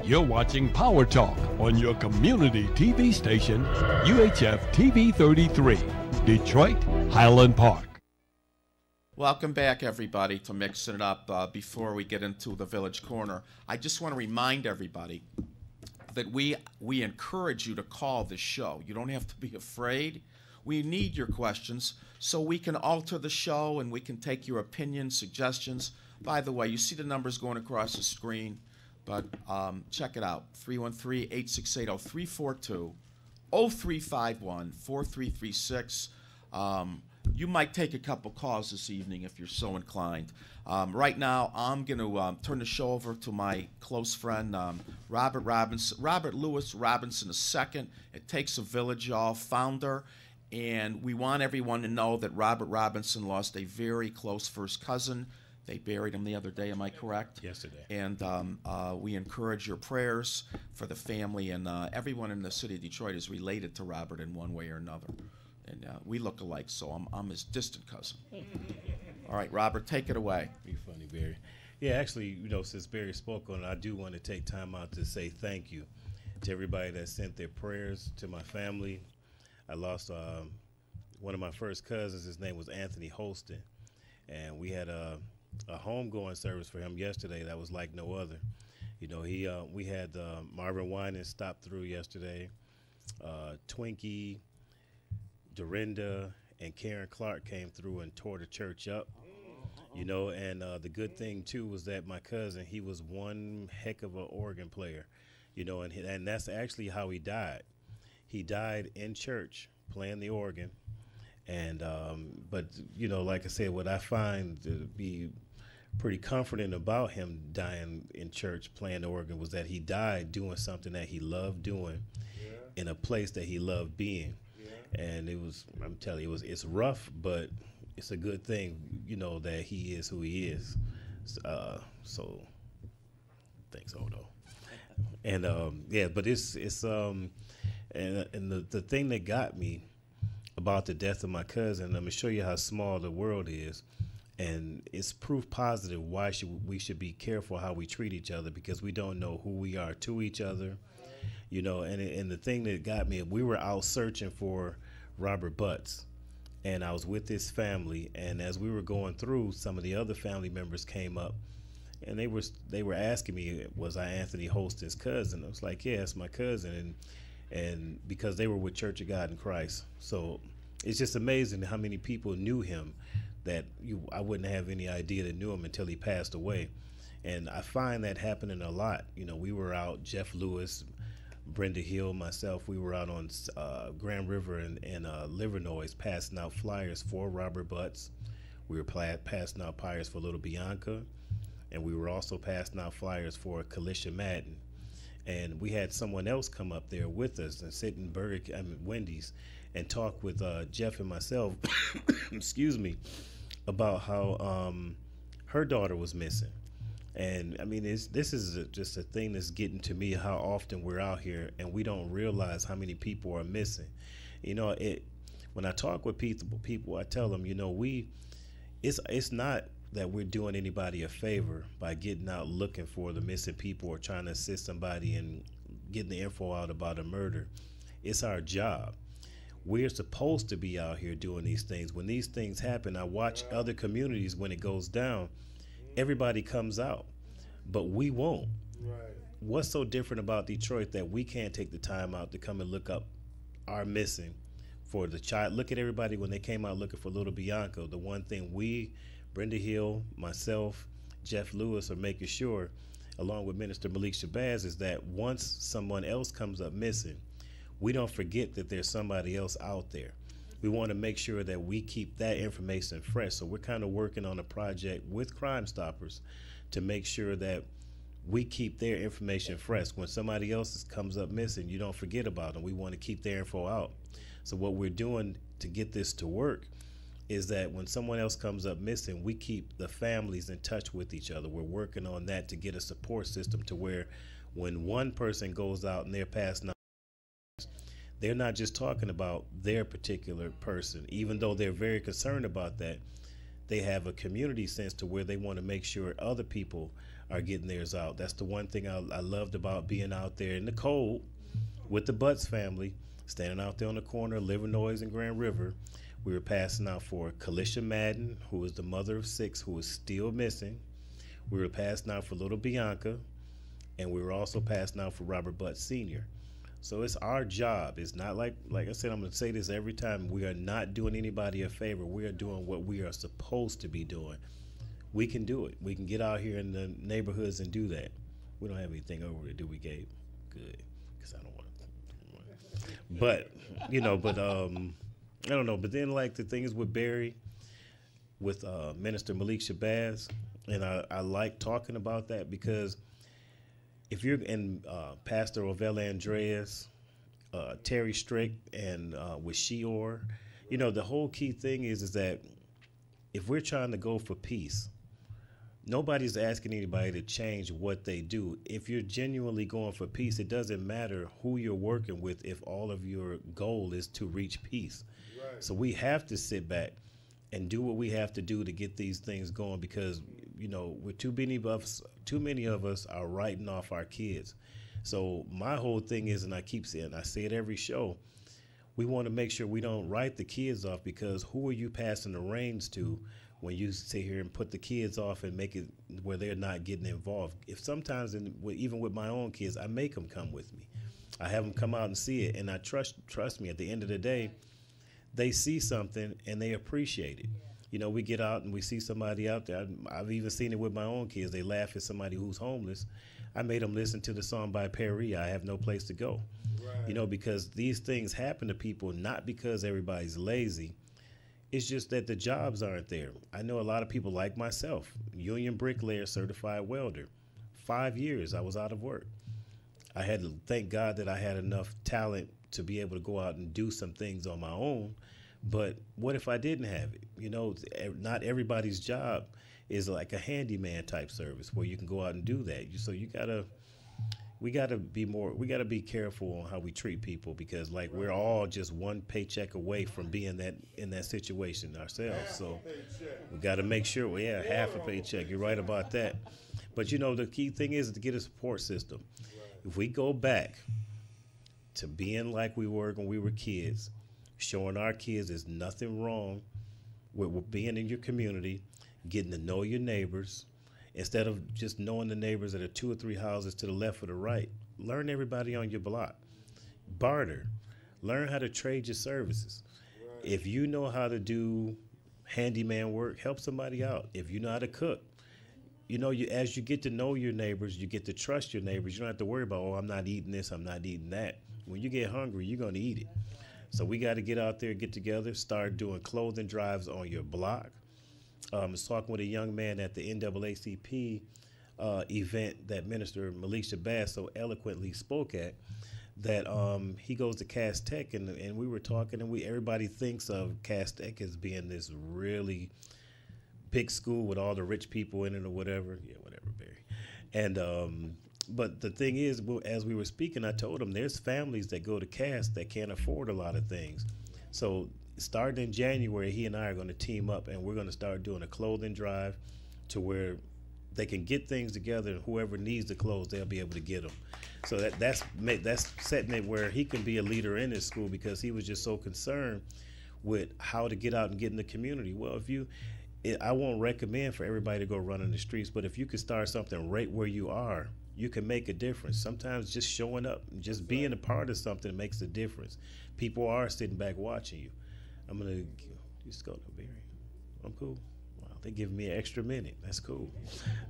Speaker 17: You're watching Power Talk on your community TV station, UHF TV 33, Detroit, Highland Park.
Speaker 1: Welcome back, everybody, to Mixing It Up. Before we get into the Village Corner, I just want to remind everybody that we encourage you to call this show. You don't have to be afraid. We need your questions so we can alter the show and we can take your opinions, suggestions. By the way, you see the numbers going across the screen, but check it out, 313-868-0342, 0351-4336. You might take a couple calls this evening if you're so inclined. Right now, I'm going to turn the show over to my close friend, Robert Louis Robinson II. It Takes a Village, y'all, founder. And we want everyone to know that Robert Robinson lost a very close first cousin. They buried him the other day, am I correct?
Speaker 18: Yesterday.
Speaker 1: And we encourage your prayers for the family, and everyone in the city of Detroit is related to Robert in one way or another. And we look alike, so I'm his distant cousin. All right, Robert, take it away.
Speaker 18: You're funny, Barry. Yeah, actually, since Barry spoke on it, I do want to take time out to say thank you. to everybody that sent their prayers to my family. I lost one of my first cousins. His name was Anthony Holston, and we had a homegoing service for him yesterday that was like no other. You know, we had Marvin Winans stop through yesterday. Twinkie, Dorinda, and Karen Clark came through and tore the church up. You know, and the good thing too was that my cousin, he was one heck of an organ player. You know, and that's actually how he died. He died in church playing the organ. And but you know, like I said, what I find to be pretty comforting about him dying in church playing the organ was that he died doing something that he loved doing in a place that he loved being. And it was, I'm telling you, it's rough, but it's a good thing, you know, that he is who he is. So thanks, Odo. And yeah, but it's and the thing that got me about the death of my cousin, I'm gonna show you how small the world is, and it's proof positive why we should be careful how we treat each other, because we don't know who we are to each other, you know. And the thing that got me, we were out searching for Robert Butts, and I was with his family, and as we were going through, some of the other family members came up, and they were asking me, was I Anthony Holston's cousin? I was like, yeah, it's my cousin, and because they were with Church of God in Christ. So it's just amazing how many people knew him that I wouldn't have any idea that knew him until he passed away. And I find that happening a lot. You know, we were out, Jeff Lewis, Brenda Hill, myself, we were out on Grand River and Livernois passing out flyers for Robert Butts. We were passing out flyers for Little Bianca, and we were also passing out flyers for Kalisha Madden. And we had someone else come up there with us and sit in Wendy's and talk with Jeff and myself, excuse me, about how her daughter was missing. And I mean, this is just a thing that's getting to me, how often we're out here and we don't realize how many people are missing. You know, when I talk with people, I tell them, you know, it's not that we're doing anybody a favor by getting out looking for the missing people or trying to assist somebody in getting the info out about a murder. It's our job. We're supposed to be out here doing these things. When these things happen, I watch other communities, when it goes down, everybody comes out, but we won't. What's so different about Detroit that we can't take the time out to come and look up our missing for the child? Look at everybody when they came out looking for Little Bianca. The one thing we, Brenda Hill, myself, Jeff Lewis, are making sure, along with Minister Malik Shabazz, is that once someone else comes up missing, we don't forget that there's somebody else out there. We want to make sure that we keep that information fresh. So we're kind of working on a project with Crime Stoppers to make sure that we keep their information fresh. When somebody else comes up missing, you don't forget about them. We want to keep their info out. So what we're doing to get this to work is that when someone else comes up missing, we keep the families in touch with each other. We're working on that to get a support system to where when one person goes out and they're passing out, they're not just talking about their particular person. Even though they're very concerned about that, they have a community sense to where they want to make sure other people are getting theirs out. That's the one thing I loved about being out there in the cold with the Butts family, standing out there on the corner of Livernois and Grand River. We were passing out for Kalisha Madden, who is the mother of 6, who is still missing. We were passing out for Little Bianca, and we were also passing out for Robert Butts Sr. So it's our job. It's not like I said, I'm going to say this every time, we are not doing anybody a favor. We are doing what we are supposed to be doing. We can do it. We can get out here in the neighborhoods and do that. We don't have anything over it, do we, Gabe? Good, because I don't want to. But, you know, I don't know. But then, like, the thing is with Barry, with Minister Malik Shabazz, and I like talking about that because if you're in Pastor Ovella Andreas, Terry Strick, and with Sheor, you know, the whole key thing is that if we're trying to go for peace, nobody's asking anybody to change what they do. If you're genuinely going for peace, it doesn't matter who you're working with if all of your goal is to reach peace. Right. So we have to sit back and do what we have to do to get these things going because, you know, too many of us are writing off our kids. So my whole thing is, and I keep saying, I say it every show, we want to make sure we don't write the kids off, because who are you passing the reins to when you sit here and put the kids off and make it where they're not getting involved? If sometimes, even with my own kids, I make them come with me. I have them come out and see it, and I trust me, at the end of the day, they see something and they appreciate it. You know, we get out and we see somebody out there. I've even seen it with my own kids. They laugh at somebody who's homeless. I made them listen to the song by Perry, I Have No Place to Go. Right. You know, because these things happen to people not because everybody's lazy. It's just that the jobs aren't there. I know a lot of people like myself, union bricklayer, certified welder. 5 years I was out of work. I had to thank God that I had enough talent to be able to go out and do some things on my own. But what if I didn't have it? You know, not everybody's job is like a handyman type service where you can go out and do that. So we gotta be careful on how we treat people, because like we're all just one paycheck away from being in that situation ourselves. So we gotta make sure, half a paycheck. You're right about that. But you know, the key thing is to get a support system. If we go back to being like we were when we were kids, showing our kids there's nothing wrong with being in your community, getting to know your neighbors, instead of just knowing the neighbors that are 2 or 3 houses to the left or the right. Learn everybody on your block. Barter. Learn how to trade your services. Right. If you know how to do handyman work, help somebody out. If you know how to cook, you know, as you get to know your neighbors, you get to trust your neighbors. You don't have to worry about, oh, I'm not eating this, I'm not eating that. When you get hungry, you're going to eat it. So we got to get out there, get together, start doing clothing drives on your block. I was talking with a young man at the NAACP event that Minister Malik Shabazz so eloquently spoke at, that he goes to Cass Tech, and we were talking, and everybody thinks of Cass Tech as being this really big school with all the rich people in it or whatever. Yeah, whatever, Barry. And but the thing is, as we were speaking, I told him there's families that go to Cass that can't afford a lot of things. So starting in January, he and I are going to team up, and we're going to start doing a clothing drive to where they can get things together, and whoever needs the clothes, they'll be able to get them. So that's setting it where he can be a leader in his school, because he was just so concerned with how to get out and get in the community. Well, I won't recommend for everybody to go run in the streets, but if you could start something right where you are, you can make a difference. Sometimes just showing up and just being a part of something makes a difference. People are sitting back watching you. I'm going to just go to Barry. I'm cool. Wow, they giving me an extra minute. That's cool.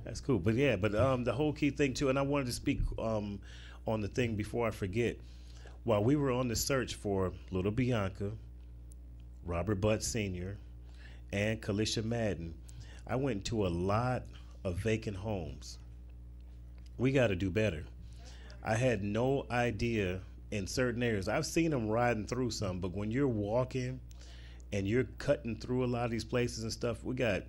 Speaker 18: That's cool. But yeah, the whole key thing too, and I wanted to speak on the thing before I forget. While we were on the search for little Bianca, Robert Butt Sr., and Kalisha Madden, I went to a lot of vacant homes. We got to do better. I had no idea in certain areas. I've seen them riding through some, but when you're walking and you're cutting through a lot of these places and stuff, we got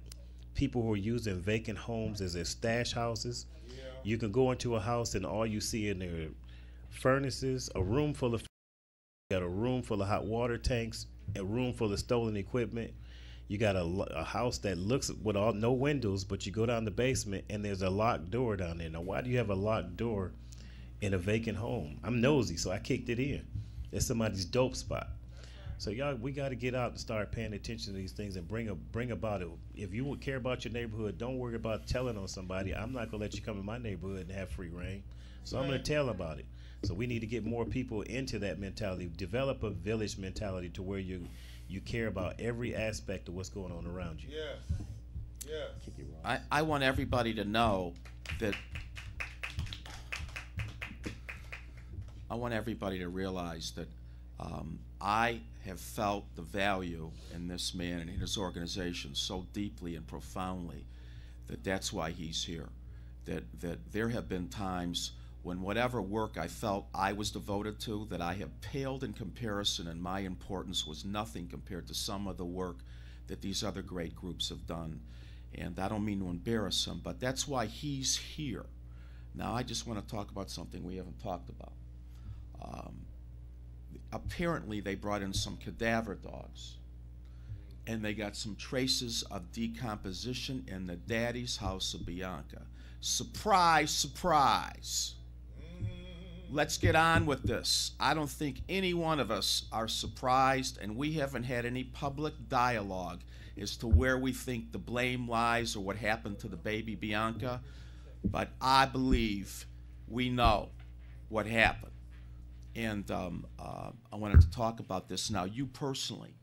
Speaker 18: people who are using vacant homes as their stash houses. Yeah. You can go into a house and all you see in there are furnaces, a room full of, you got a room full of hot water tanks, a room full of stolen equipment. You got a house that looks with no windows, but you go down the basement and there's a locked door down there. Now, why do you have a locked door in a vacant home? I'm nosy, so I kicked it in. It's somebody's dope spot. So y'all, we got to get out and start paying attention to these things and bring about it. If you would care about your neighborhood, don't worry about telling on somebody. I'm not gonna let you come in my neighborhood and have free reign. So I'm gonna tell about it. So we need to get more people into that mentality. Develop a village mentality to where you care about every aspect of what's going on around you.
Speaker 1: Yes. Yes. I want everybody to know that I want everybody to realize that I have felt the value in this man and in his organization so deeply and profoundly that's why he's here. That there have been times when whatever work I felt I was devoted to, that I have paled in comparison, and my importance was nothing compared to some of the work that these other great groups have done. And I don't mean to embarrass him, but that's why he's here. Now I just want to talk about something we haven't talked about. Apparently they brought in some cadaver dogs, and they got some traces of decomposition in the daddy's house of Bianca. Surprise, surprise. let's get on with this. I don't think any one of us are surprised, and we haven't had any public dialogue as to where we think the blame lies or what happened to the baby Bianca. But I believe we know what happened. And I wanted to talk about this now. You personally,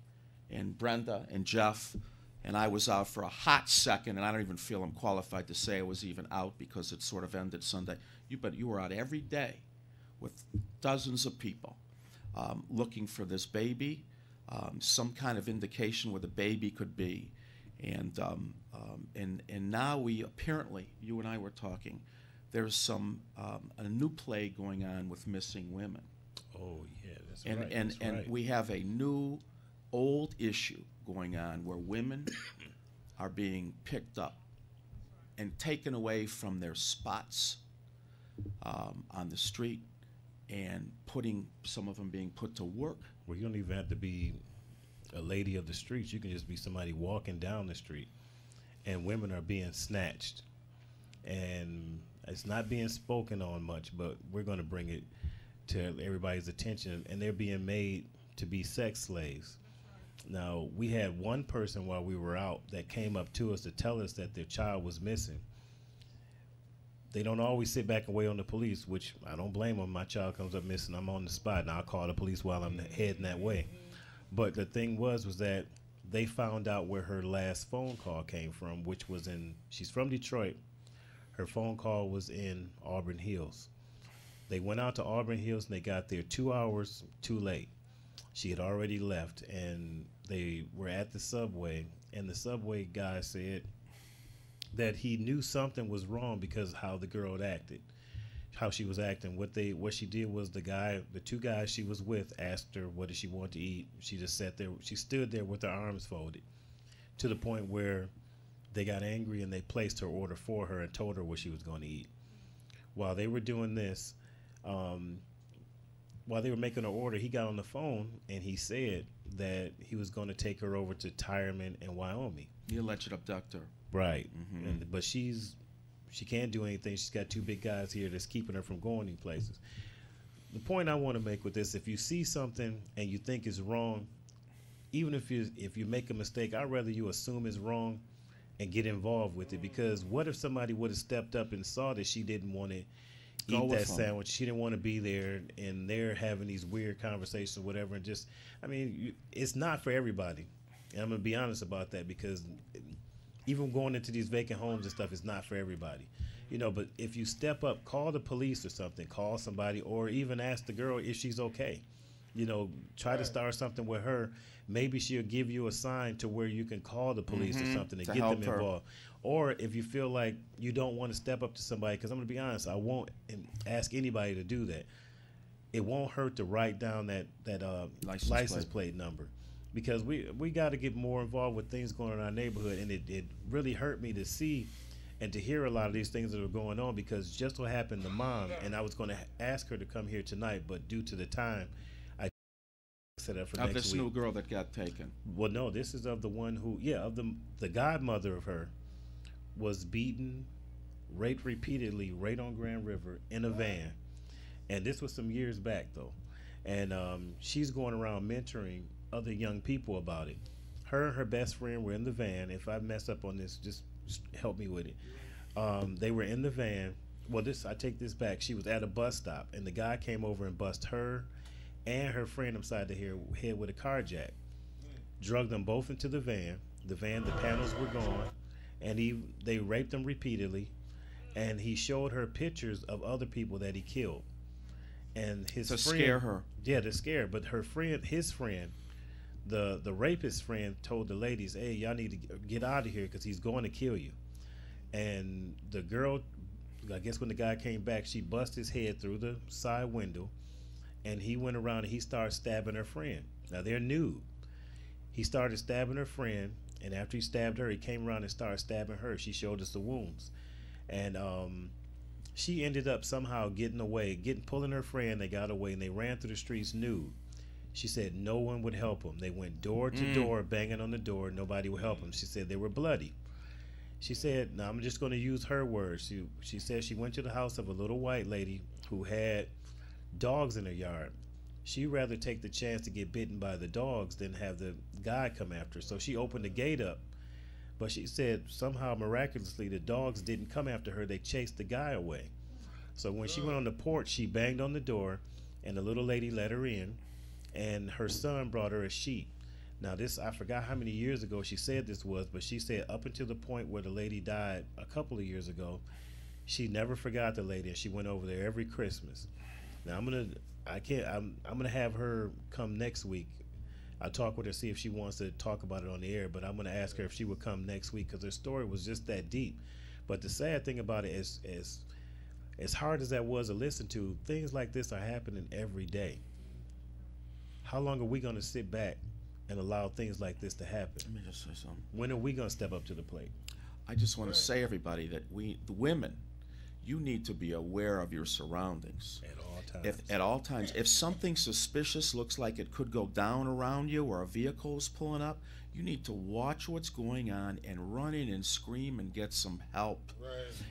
Speaker 1: and Brenda and Jeff, and I was out for a hot second, and I don't even feel I'm qualified to say I was even out because it sort of ended Sunday. But you were out every day with dozens of people looking for this baby, some kind of indication where the baby could be. And now we apparently, you and I were talking, there's a new plague going on with missing women.
Speaker 18: Oh, yeah, that's
Speaker 1: And,
Speaker 18: right.
Speaker 1: and,
Speaker 18: that's
Speaker 1: and
Speaker 18: right.
Speaker 1: we have a new old issue going on where women are being picked up and taken away from their spots on the street and some of them being put to work.
Speaker 18: Well, you don't even have to be a lady of the streets. You can just be somebody walking down the street, and women are being snatched. And it's not being spoken on much, but we're going to bring it to everybody's attention, and they're being made to be sex slaves. Now, we had one person while we were out that came up to us to tell us that their child was missing. They don't always sit back and wait on the police, which I don't blame them. My child comes up missing, I'm on the spot, and I'll call the police while I'm heading that way. But the thing was that they found out where her last phone call came from, which was she's from Detroit. Her phone call was in Auburn Hills. They went out to Auburn Hills, and they got there 2 hours too late. She had already left, and they were at the subway, and the subway guy said that he knew something was wrong because how the girl had acted, how she was acting. What she did was the two guys she was with asked her what did she want to eat. She just sat there. She stood there with her arms folded, to the point where they got angry and they placed her order for her and told her what she was going to eat. While they were doing this, while they were making her order, he got on the phone and he said that he was going to take her over to Tyerman in Wyoming.
Speaker 1: The alleged abductor.
Speaker 18: Right.
Speaker 1: Mhm.
Speaker 18: But she can't do anything. She's got two big guys here that's keeping her from going any places. The point I want to make with this, if you see something and you think is wrong, even if you make a mistake, I'd rather you assume it's wrong and get involved with it, because what if somebody would have stepped up and saw that she didn't want to eat that sandwich, she didn't want to be there, and they're having these weird conversations or whatever, and just, I mean, it's not for everybody. And I'm going to be honest about that, because even going into these vacant homes and stuff is not for everybody. But if you step up, call the police or something, call somebody, or even ask the girl if she's okay. Try to start something with her. Maybe she'll give you a sign to where you can call the police or something to get them involved. Or if you feel like you don't want to step up to somebody, because I'm going to be honest, I won't ask anybody to do that. It won't hurt to write down that license plate number, because we got to get more involved with things going on in our neighborhood. And it really hurt me to see and to hear a lot of these things that are going on, because just what happened to Mom, and I was going to ask her to come here tonight, but due to the time, I set up for next week.
Speaker 1: Of this new girl that got taken.
Speaker 18: Well, no, this is of the one who, of the godmother of her was beaten, raped repeatedly right on Grand River in a van. And this was some years back, though. And she's going around mentoring other young people about it. Her and her best friend were in the van. If I mess up on this, just help me with it. They were in the van. Well, I take this back. She was at a bus stop, and the guy came over and bust her and her friend upside the head with a car jack. Drugged them both into the van. The panels were gone, and they raped them repeatedly. And he showed her pictures of other people that he killed. And his friend,
Speaker 1: scare her.
Speaker 18: Yeah, to scare. But his friend, the rapist friend, told the ladies, "Hey, y'all need to get out of here because he's going to kill you." And the girl, I guess when the guy came back, she bust his head through the side window, and he went around and he started stabbing her friend. Now they're nude. He started stabbing her friend, and after he stabbed her, he came around and started stabbing her. She showed us the wounds, and she ended up somehow getting away, pulling her friend. They got away, and they ran through the streets nude. She said no one would help them. They went door to door, banging on the door. Nobody would help them. She said they were bloody. She said, now I'm just going to use her words. She said she went to the house of a little white lady who had dogs in her yard. She'd rather take the chance to get bitten by the dogs than have the guy come after her. So she opened the gate up. But she said somehow miraculously the dogs didn't come after her. They chased the guy away. So when she went on the porch, she banged on the door, and the little lady let her in, and her son brought her a sheet. Now this, I forgot how many years ago she said this was, but she said up until the point where the lady died a couple of years ago, she never forgot the lady, and she went over there every Christmas. Now I'm gonna have her come next week. I'll talk with her, see if she wants to talk about it on the air, but I'm gonna ask her if she would come next week, because her story was just that deep. But the sad thing about it is, as hard as that was to listen to, things like this are happening every day. How long are we gonna sit back and allow things like this to happen?
Speaker 1: Let me just say something.
Speaker 18: When are we gonna step up to the plate?
Speaker 1: I just want to say, everybody, that the women, you need to be aware of your surroundings.
Speaker 18: At all times.
Speaker 1: At all times. If something suspicious looks like it could go down around you, or a vehicle is pulling up, you need to watch what's going on and run in and scream and get some help.
Speaker 19: Right.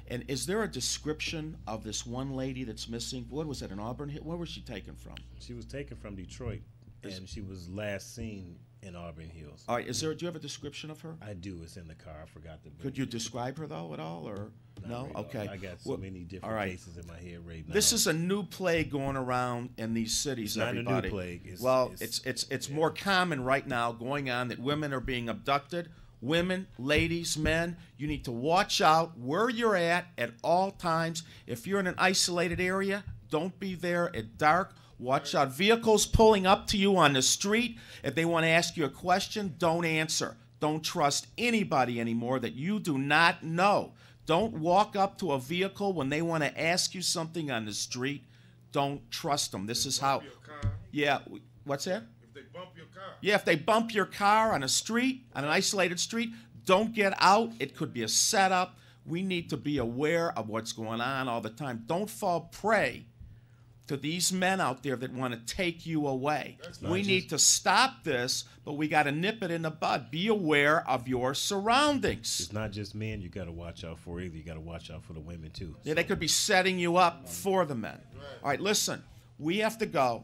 Speaker 1: And is there a description of this one lady that's missing? What was it, in Auburn? Where was she taken from?
Speaker 18: She was taken from Detroit, and she was last seen in Auburn Hills.
Speaker 1: All right, do you have a description of her?
Speaker 18: I do. It's in the car. I forgot to.
Speaker 1: Could you describe her though at all, or no?
Speaker 18: Really.
Speaker 1: Okay.
Speaker 18: I got so many different cases in my head right now.
Speaker 1: This is a new plague going around in these cities.
Speaker 18: It's not
Speaker 1: everybody.
Speaker 18: a new plague.
Speaker 1: It's more common right now going on that women are being abducted. Women, ladies, men, you need to watch out where you're at all times. If you're in an isolated area, don't be there at dark. Watch out. Vehicles pulling up to you on the street. If they want to ask you a question, don't answer. Don't trust anybody anymore that you do not know. Don't walk up to a vehicle when they want to ask you something on the street. Don't trust them. This is how. Yeah. What's that?
Speaker 19: If they bump your car.
Speaker 1: Yeah, if they bump your car on a street, on an isolated street, don't get out. It could be a setup. We need to be aware of what's going on all the time. Don't fall prey to these men out there that want to take you away. We need to stop this, but we got to nip it in the bud. Be aware of your surroundings.
Speaker 18: It's not just men you got to watch out for either. You got to watch out for the women too.
Speaker 1: Yeah, they could be setting you up for the men. All right, listen, we have to go.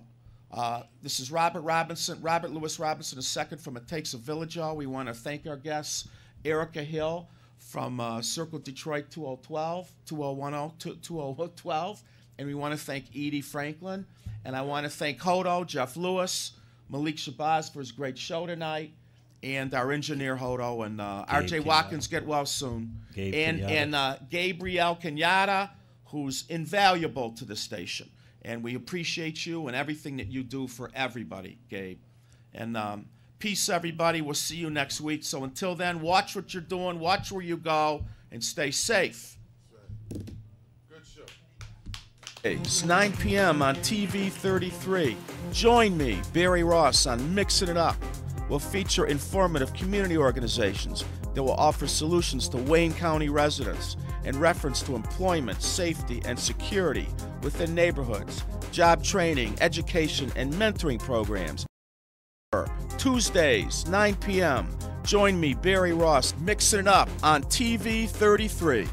Speaker 1: This is Robert Louis Robinson II from It Takes a Village, y'all. We want to thank our guests, Erica Hill from Circle Detroit 2012. And we want to thank Edie Franklin. And I want to thank Hodo, Jeff Lewis, Malik Shabazz for his great show tonight, and our engineer Hodo, and R.J. Watkins, get well soon. And Gabriel Kenyatta, who's invaluable to the station. And we appreciate you and everything that you do for everybody, Gabe. And peace, everybody. We'll see you next week. So until then, watch what you're doing, watch where you go, and stay safe. It's 9 p.m. on TV 33. Join me, Barry Ross, on Mixing It Up. We'll feature informative community organizations that will offer solutions to Wayne County residents in reference to employment, safety, and security within neighborhoods, job training, education, and mentoring programs. Tuesdays, 9 p.m. Join me, Barry Ross, Mixing It Up on TV 33.